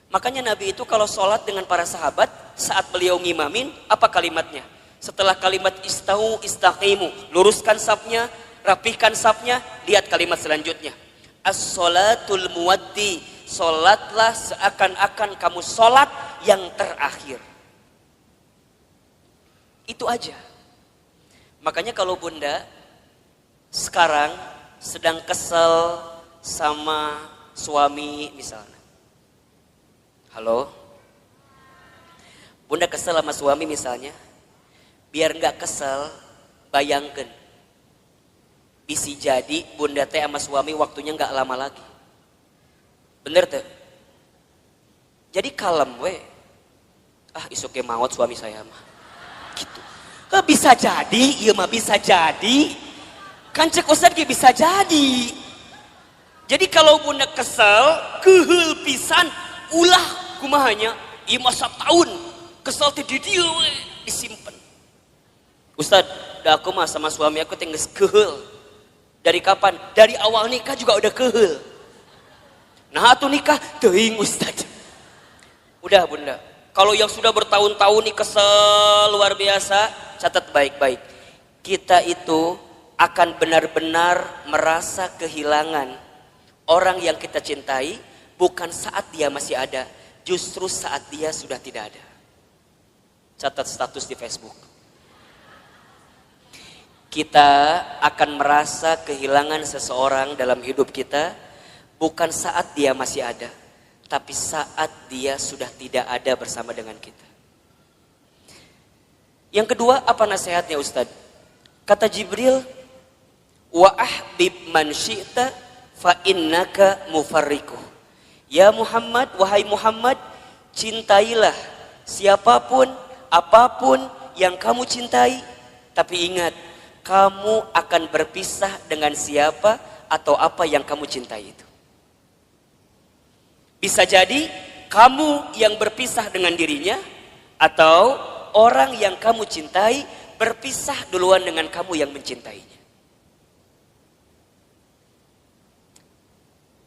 Makanya Nabi itu kalau sholat dengan para sahabat, saat beliau ngimamin, apa kalimatnya? Setelah kalimat istau istaqimu, luruskan safnya, rapihkan safnya, lihat kalimat selanjutnya. As-sholatul muwaddi, sholatlah seakan-akan kamu sholat yang terakhir. Itu aja. Makanya kalau Bunda sekarang sedang kesel sama suami misalnya. Halo? Bunda kesel sama suami misalnya. Biar nggak kesel, bayangkan. Bisa jadi Bunda teh sama suami waktunya nggak lama lagi. Bener tuh? Jadi kalem we. Isuke maut suami saya mah. Gitu. Bisa jadi, iya mah bisa jadi. Kan cek Ustadz bisa jadi. Jadi kalau Bunda kesel, kehul pisan, ulah kumahanya, iya masa tahun. Kesel teh di dia we, disimpan. Ustadz, dah aku mah sama suami aku tinggal kehel. Dari kapan? Dari awal nikah juga udah kehel. Nah atuh nikah, teuing Ustadz. Udah bunda, kalau yang sudah bertahun-tahun nih kesel luar biasa, catat baik-baik. Kita itu akan benar-benar merasa kehilangan orang yang kita cintai, bukan saat dia masih ada, justru saat dia sudah tidak ada. Catat status di Facebook. Kita akan merasa kehilangan seseorang dalam hidup kita bukan saat dia masih ada, tapi saat dia sudah tidak ada bersama dengan kita. Yang kedua, apa nasihatnya Ustadz? Kata Jibril, wa ahbib man syi'ta fa innaka mufarriquh. Ya Muhammad, wahai Muhammad, cintailah siapapun, apapun yang kamu cintai, tapi ingat, kamu akan berpisah dengan siapa atau apa yang kamu cintai itu. Bisa jadi kamu yang berpisah dengan dirinya, atau orang yang kamu cintai berpisah duluan dengan kamu yang mencintainya.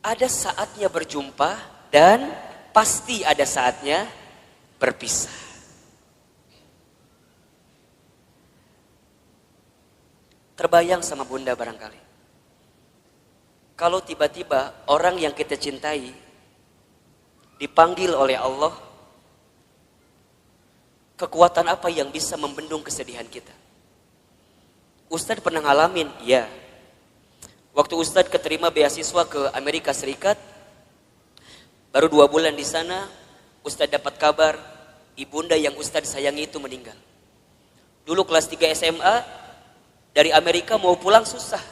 Ada saatnya berjumpa dan pasti ada saatnya berpisah. Terbayang sama bunda barangkali, kalau tiba-tiba orang yang kita cintai dipanggil oleh Allah, kekuatan apa yang bisa membendung kesedihan kita? Ustadz pernah ngalamin, ya. Waktu Ustadz keterima beasiswa ke Amerika Serikat, baru 2 bulan di sana, Ustadz dapat kabar ibunda yang Ustadz sayangi itu meninggal. Dulu kelas 3 SMA, dari Amerika mau pulang susah,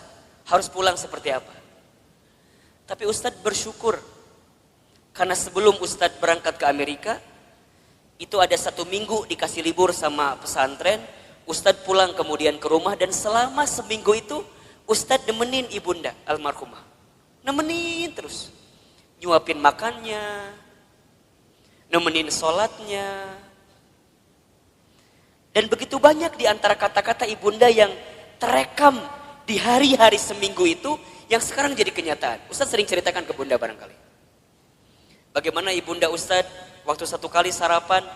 harus pulang seperti apa. Tapi Ustadz bersyukur, karena sebelum Ustadz berangkat ke Amerika, itu ada 1 minggu dikasih libur sama pesantren, Ustadz pulang kemudian ke rumah, dan selama seminggu itu Ustadz nemenin ibunda almarhumah. Nemenin terus. Nyuapin makannya, nemenin sholatnya. Dan begitu banyak di antara kata-kata ibunda yang terekam di hari-hari seminggu itu yang sekarang jadi kenyataan. Ustadz sering ceritakan ke bunda barangkali. Bagaimana ibunda Ustadz waktu 1 kali sarapan,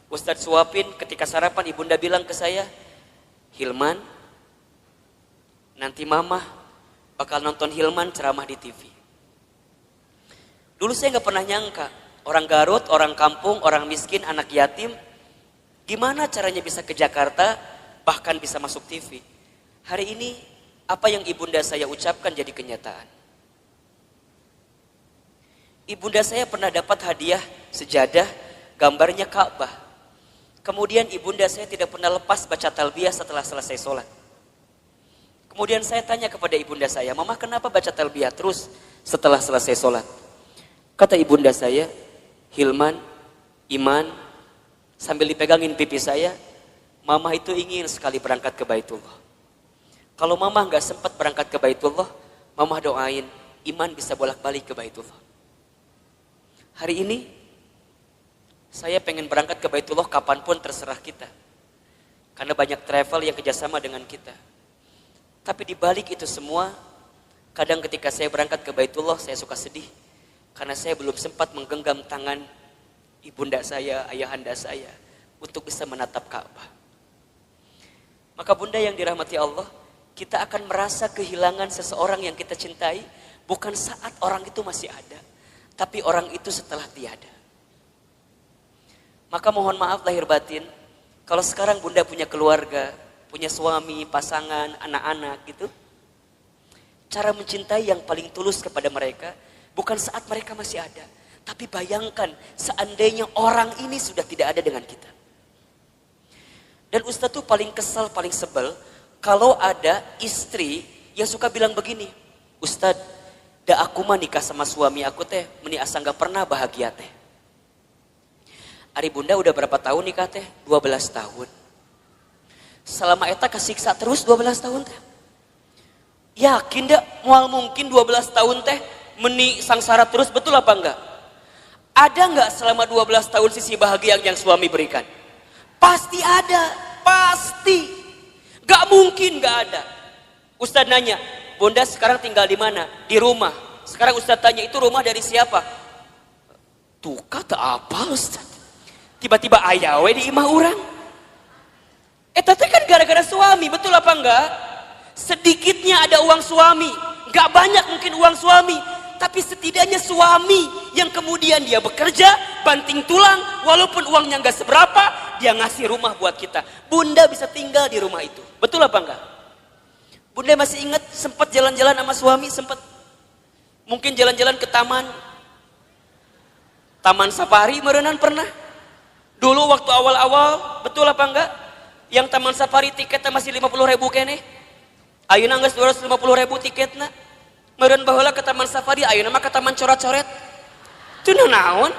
Ustadz suapin, ketika sarapan ibunda bilang ke saya, Hilman, nanti mama bakal nonton Hilman ceramah di TV. Dulu saya gak pernah nyangka, orang Garut, orang kampung, orang miskin, anak yatim, gimana caranya bisa ke Jakarta, bahkan bisa masuk TV. Hari ini, apa yang ibunda saya ucapkan jadi kenyataan. Ibunda saya pernah dapat hadiah sejadah, gambarnya Ka'bah. Kemudian ibunda saya tidak pernah lepas baca talbiyah setelah selesai sholat. Kemudian saya tanya kepada ibunda saya, Mama kenapa baca talbiyah terus setelah selesai sholat? Kata ibunda saya, Hilman, Iman, sambil dipegangin pipi saya, Mama itu ingin sekali berangkat ke Baitullah. Kalau Mama nggak sempat berangkat ke Baitullah, Mama doain Iman bisa bolak-balik ke Baitullah. Hari ini, saya pengen berangkat ke Baitullah kapanpun terserah kita. Karena banyak travel yang kerjasama dengan kita. Tapi di balik itu semua, kadang ketika saya berangkat ke Baitullah, saya suka sedih. Karena saya belum sempat menggenggam tangan ibunda saya, ayahanda saya, untuk bisa menatap Ka'bah. Maka bunda yang dirahmati Allah, kita akan merasa kehilangan seseorang yang kita cintai, bukan saat orang itu masih ada, tapi orang itu setelah tiada. Maka mohon maaf lahir batin, kalau sekarang bunda punya keluarga, punya suami, pasangan, anak-anak gitu, cara mencintai yang paling tulus kepada mereka, bukan saat mereka masih ada, tapi bayangkan seandainya orang ini sudah tidak ada dengan kita. Dan Ustadz tuh paling kesal, paling sebel, kalau ada istri yang suka bilang begini, Ustadz, da aku mah nikah sama suami aku teh, meni asa gak pernah bahagia teh. Ari bunda udah berapa tahun nikah teh? 12 tahun. Selama eta kesiksa terus 12 tahun teh. Yakin dak mual mungkin 12 tahun teh meni sangsara terus, betul apa enggak? Ada enggak selama 12 tahun sisi bahagia yang suami berikan? Pasti ada, pasti. Gak mungkin gak ada. Ustadz nanya, bunda sekarang tinggal di mana? Di rumah. Sekarang Ustadz tanya, itu rumah dari siapa? Tuh kata apa Ustadz? Tiba-tiba ayawe di imah orang. Tapi kan gara-gara suami, betul apa enggak? Sedikitnya ada uang suami, gak banyak mungkin uang suami, tapi setidaknya suami yang kemudian dia bekerja, banting tulang, walaupun uangnya gak seberapa, dia ngasih rumah buat kita. Bunda bisa tinggal di rumah itu, betul apa enggak? Bunda masih ingat sempat jalan-jalan sama suami, sempat mungkin jalan-jalan ke taman safari merenan pernah? Dulu waktu awal-awal, betul apa enggak? Yang taman safari tiketnya masih 50.000 kene. Ayeuna geus 250.000 tiketna. Meureun baheula ke taman safari, ayeuna mah ke taman coret-coret. Teu naon?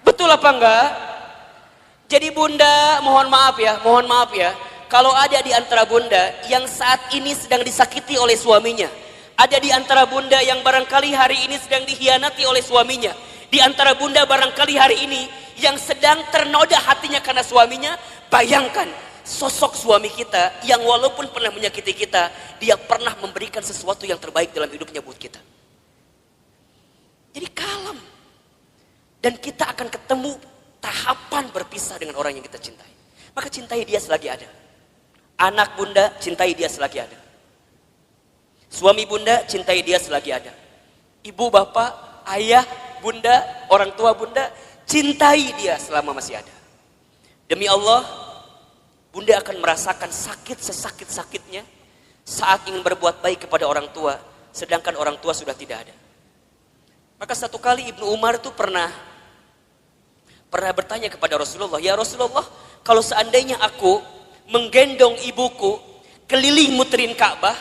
Betul apa enggak? Jadi bunda, mohon maaf ya. Kalau ada di antara bunda yang saat ini sedang disakiti oleh suaminya, ada di antara bunda yang barangkali hari ini sedang dikhianati oleh suaminya, di antara bunda barangkali hari ini yang sedang ternoda hatinya karena suaminya, bayangkan sosok suami kita yang walaupun pernah menyakiti kita, dia pernah memberikan sesuatu yang terbaik dalam hidupnya buat kita. Jadi kalem. Dan kita akan ketemu tahapan berpisah dengan orang yang kita cintai. Maka cintai dia selagi ada. Anak bunda, cintai dia selagi ada. Suami bunda, cintai dia selagi ada. Ibu, bapak, ayah, bunda, orang tua bunda, cintai dia selama masih ada. Demi Allah, bunda akan merasakan sakit sesakit-sakitnya saat ingin berbuat baik kepada orang tua, sedangkan orang tua sudah tidak ada. Maka satu kali Ibnu Umar itu pernah bertanya kepada Rasulullah, ya Rasulullah, kalau seandainya aku menggendong ibuku keliling muterin Ka'bah,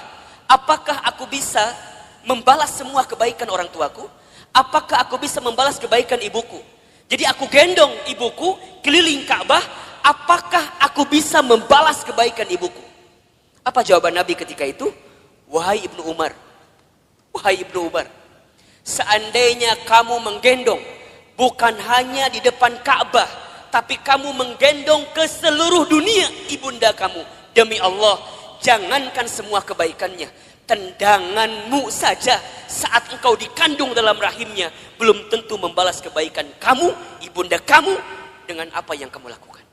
apakah aku bisa membalas semua kebaikan orang tuaku? Apakah aku bisa membalas kebaikan ibuku? Jadi aku gendong ibuku keliling Ka'bah, apakah aku bisa membalas kebaikan ibuku? Apa jawaban Nabi ketika itu? Wahai Ibnu Umar, seandainya kamu menggendong bukan hanya di depan Ka'bah, tapi kamu menggendong ke seluruh dunia ibunda kamu, demi Allah, jangankan semua kebaikannya, tendanganmu saja saat engkau dikandung dalam rahimnya belum tentu membalas kebaikan kamu, ibunda kamu, dengan apa yang kamu lakukan.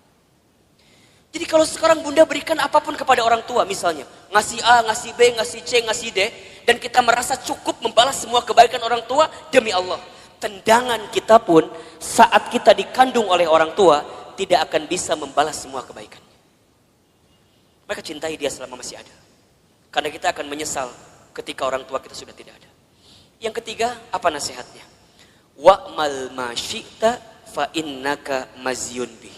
Jadi kalau sekarang bunda berikan apapun kepada orang tua, misalnya ngasih A, ngasih B, ngasih C, ngasih D, dan kita merasa cukup membalas semua kebaikan orang tua, demi Allah, tendangan kita pun saat kita dikandung oleh orang tua tidak akan bisa membalas semua kebaikannya. Maka cintai dia selama masih ada, karena kita akan menyesal ketika orang tua kita sudah tidak ada. Yang ketiga, apa nasihatnya? Wa'mal ma syi'ta fa innaka mazyun bih.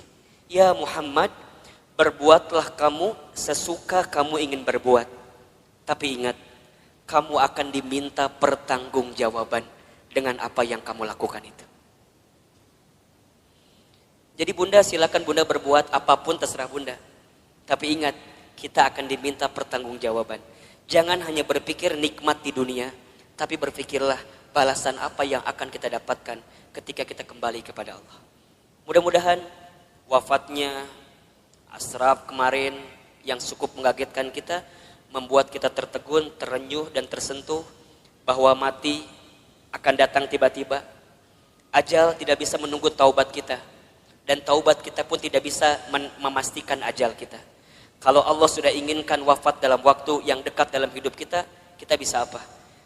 Ya Muhammad, berbuatlah kamu sesuka kamu ingin berbuat. Tapi ingat, kamu akan diminta pertanggungjawaban dengan apa yang kamu lakukan itu. Jadi bunda, silakan bunda berbuat apapun terserah bunda. Tapi ingat, kita akan diminta pertanggungjawaban. Jangan hanya berpikir nikmat di dunia, tapi berpikirlah balasan apa yang akan kita dapatkan ketika kita kembali kepada Allah. Mudah-mudahan wafatnya Ashraf kemarin yang cukup mengagetkan kita, membuat kita tertegun, terenyuh dan tersentuh bahwa mati akan datang tiba-tiba. Ajal tidak bisa menunggu taubat kita, dan taubat kita pun tidak bisa memastikan ajal kita. Kalau Allah sudah inginkan wafat dalam waktu yang dekat dalam hidup kita, kita bisa apa?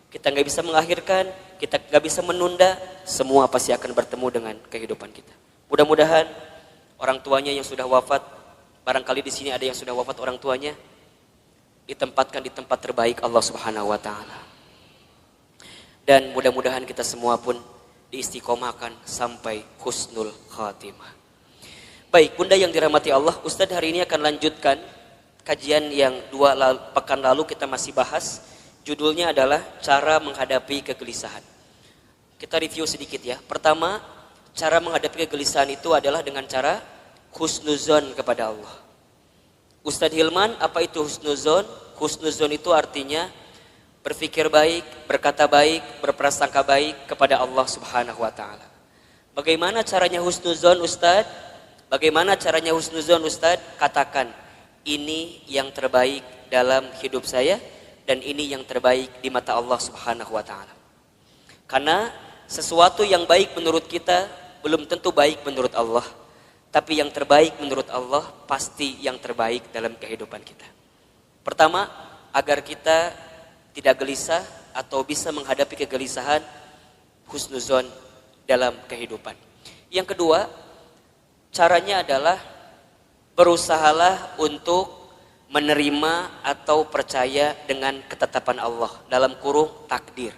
Kita nggak bisa mengakhirkan, kita nggak bisa menunda, semua pasti akan bertemu dengan kehidupan kita. Mudah-mudahan orang tuanya yang sudah wafat, barangkali di sini ada yang sudah wafat orang tuanya, ditempatkan di tempat terbaik Allah Subhanahu wa taala. Dan mudah-mudahan kita semua pun diistiqomahkan sampai husnul khatimah. Baik, bunda yang dirahmati Allah, Ustadz hari ini akan lanjutkan kajian yang pekan lalu kita masih bahas. Judulnya adalah cara menghadapi kegelisahan. Kita review sedikit ya. Pertama, cara menghadapi kegelisahan itu adalah dengan cara husnuzon kepada Allah. Ustadz Hilman, apa itu husnuzon? Husnuzon itu artinya berpikir baik, berkata baik, berprasangka baik kepada Allah Subhanahu wa taala. Bagaimana caranya husnuzon, Ustadz? Bagaimana caranya husnuzon, Ustadz? Katakan, ini yang terbaik dalam hidup saya dan ini yang terbaik di mata Allah Subhanahu wa taala. Karena sesuatu yang baik menurut kita belum tentu baik menurut Allah, tapi yang terbaik menurut Allah pasti yang terbaik dalam kehidupan kita. Pertama, agar kita tidak gelisah atau bisa menghadapi kegelisahan, husnuzon dalam kehidupan. Yang kedua, caranya adalah berusahalah untuk menerima atau percaya dengan ketetapan Allah, dalam kurung takdir.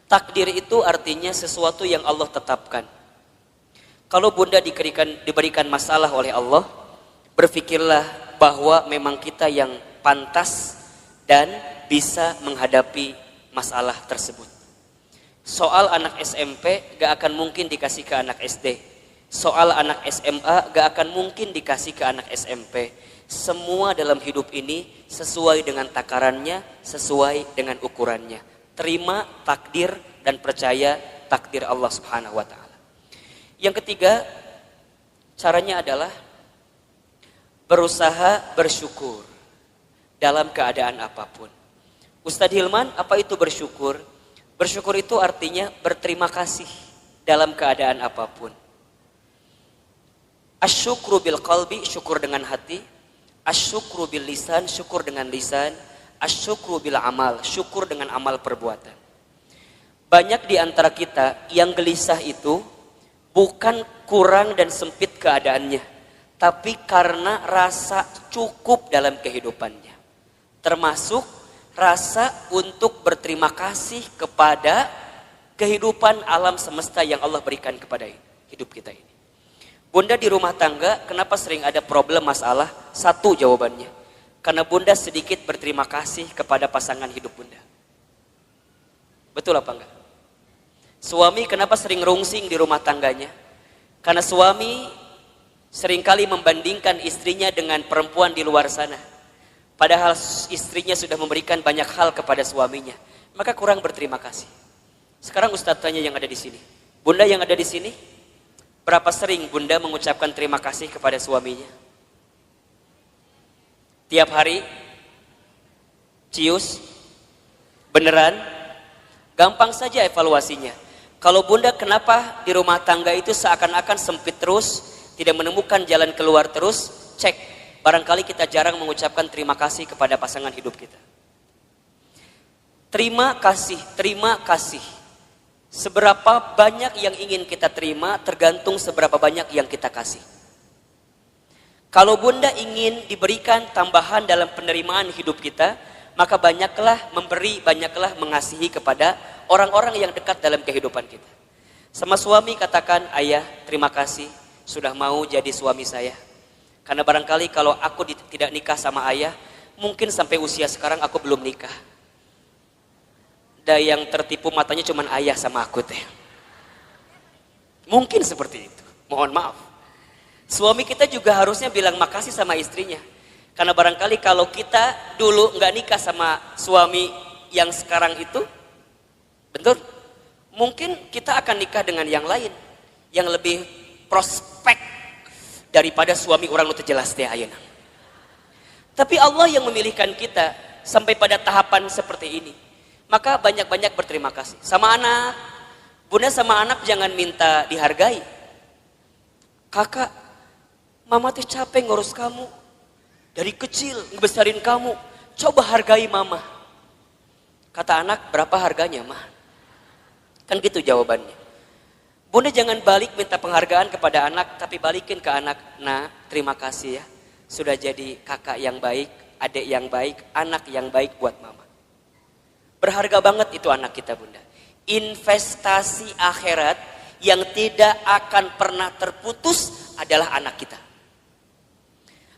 Takdir itu artinya sesuatu yang Allah tetapkan. Kalau bunda diberikan masalah oleh Allah, berpikirlah bahwa memang kita yang pantas dan bisa menghadapi masalah tersebut. Soal anak SMP gak akan mungkin dikasih ke anak SD. Soal anak SMA gak akan mungkin dikasih ke anak SMP. Semua dalam hidup ini sesuai dengan takarannya, sesuai dengan ukurannya. Terima takdir dan percaya takdir Allah Subhanahu wa taala. Yang ketiga, caranya adalah berusaha bersyukur dalam keadaan apapun. Ustadz Hilman, apa itu bersyukur? Bersyukur itu artinya berterima kasih dalam keadaan apapun. Asyukru bil qalbi, syukur dengan hati. Asyukru bil lisan, syukur dengan lisan. Asyukru bil amal, syukur dengan amal perbuatan. Banyak di antara kita yang gelisah itu bukan kurang dan sempit keadaannya, tapi karena rasa cukup dalam kehidupannya. Termasuk rasa untuk berterima kasih kepada kehidupan alam semesta yang Allah berikan kepada hidup kita ini. Bunda di rumah tangga, kenapa sering ada problem masalah? Satu jawabannya, karena bunda sedikit berterima kasih kepada pasangan hidup bunda. Betul apa enggak? Suami kenapa sering rungsing di rumah tangganya? Karena suami seringkali membandingkan istrinya dengan perempuan di luar sana. Padahal istrinya sudah memberikan banyak hal kepada suaminya. Maka kurang berterima kasih. Sekarang Ustadz tanya yang ada di sini. Bunda yang ada di sini, berapa sering bunda mengucapkan terima kasih kepada suaminya? Tiap hari? Cius? Beneran? Gampang saja evaluasinya. Kalau bunda kenapa di rumah tangga itu seakan-akan sempit terus, tidak menemukan jalan keluar terus, cek. Barangkali kita jarang mengucapkan terima kasih kepada pasangan hidup kita. Terima kasih, terima kasih. Seberapa banyak yang ingin kita terima tergantung seberapa banyak yang kita kasih. Kalau bunda ingin diberikan tambahan dalam penerimaan hidup kita, maka banyaklah memberi, banyaklah mengasihi kepada orang-orang yang dekat dalam kehidupan kita. Sama suami katakan, ayah terima kasih sudah mau jadi suami saya. Karena barangkali kalau aku tidak nikah sama ayah, mungkin sampai usia sekarang aku belum nikah. Dan yang tertipu matanya cuman ayah sama aku teh. Mungkin seperti itu. Mohon maaf. Suami kita juga harusnya bilang makasih sama istrinya. Karena barangkali kalau kita dulu nggak nikah sama suami yang sekarang itu, betul? Mungkin kita akan nikah dengan yang lain, yang lebih prospek daripada suami orang nu teu jelas teh ayeuna. Tapi Allah yang memilihkan kita sampai pada tahapan seperti ini. Maka banyak-banyak berterima kasih. Sama anak, bunda sama anak jangan minta dihargai. Kakak, mama teh capek ngurus kamu. Dari kecil ngebesarin kamu. Coba hargai mama. Kata anak, berapa harganya mah? Kan gitu jawabannya. Bunda jangan balik minta penghargaan kepada anak, tapi balikin ke anak. Nah, terima kasih ya. Sudah jadi kakak yang baik, adik yang baik, anak yang baik buat mama. Berharga banget itu anak kita bunda. Investasi akhirat yang tidak akan pernah terputus adalah anak kita.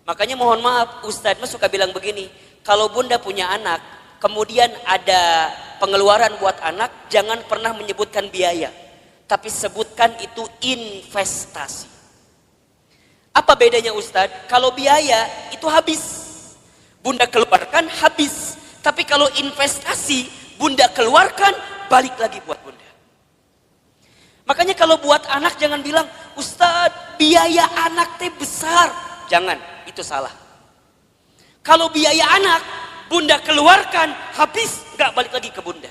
Makanya mohon maaf, Ustadz mas suka bilang begini. Kalau bunda punya anak, kemudian ada pengeluaran buat anak, jangan pernah menyebutkan biaya. Tapi sebutkan itu investasi. Apa bedanya Ustadz? Kalau biaya itu habis. Bunda keluarkan habis. Tapi kalau investasi, bunda keluarkan, balik lagi buat bunda. Makanya kalau buat anak jangan bilang, Ustadz biaya anak teh besar. Jangan, itu salah. Kalau biaya anak, bunda keluarkan, habis, nggak balik lagi ke bunda.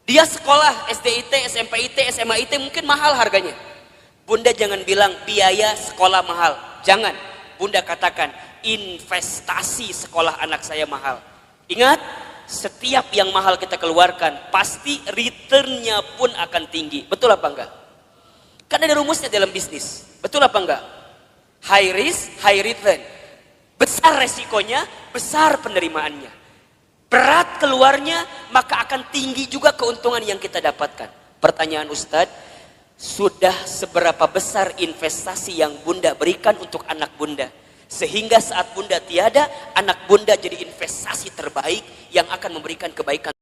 Dia sekolah SDIT, SMPIT, SMAIT mungkin mahal harganya. Bunda jangan bilang biaya sekolah mahal. Jangan. Bunda katakan investasi sekolah anak saya mahal. Ingat, setiap yang mahal kita keluarkan pasti returnnya pun akan tinggi. Betul apa enggak? Kan ada rumusnya dalam bisnis. Betul apa enggak? High risk, high return. Besar resikonya, besar penerimaannya. Berat keluarnya, maka akan tinggi juga keuntungan yang kita dapatkan. Pertanyaan Ustadz, sudah seberapa besar investasi yang bunda berikan untuk anak bunda? Sehingga saat bunda tiada, anak bunda jadi investasi terbaik yang akan memberikan kebaikan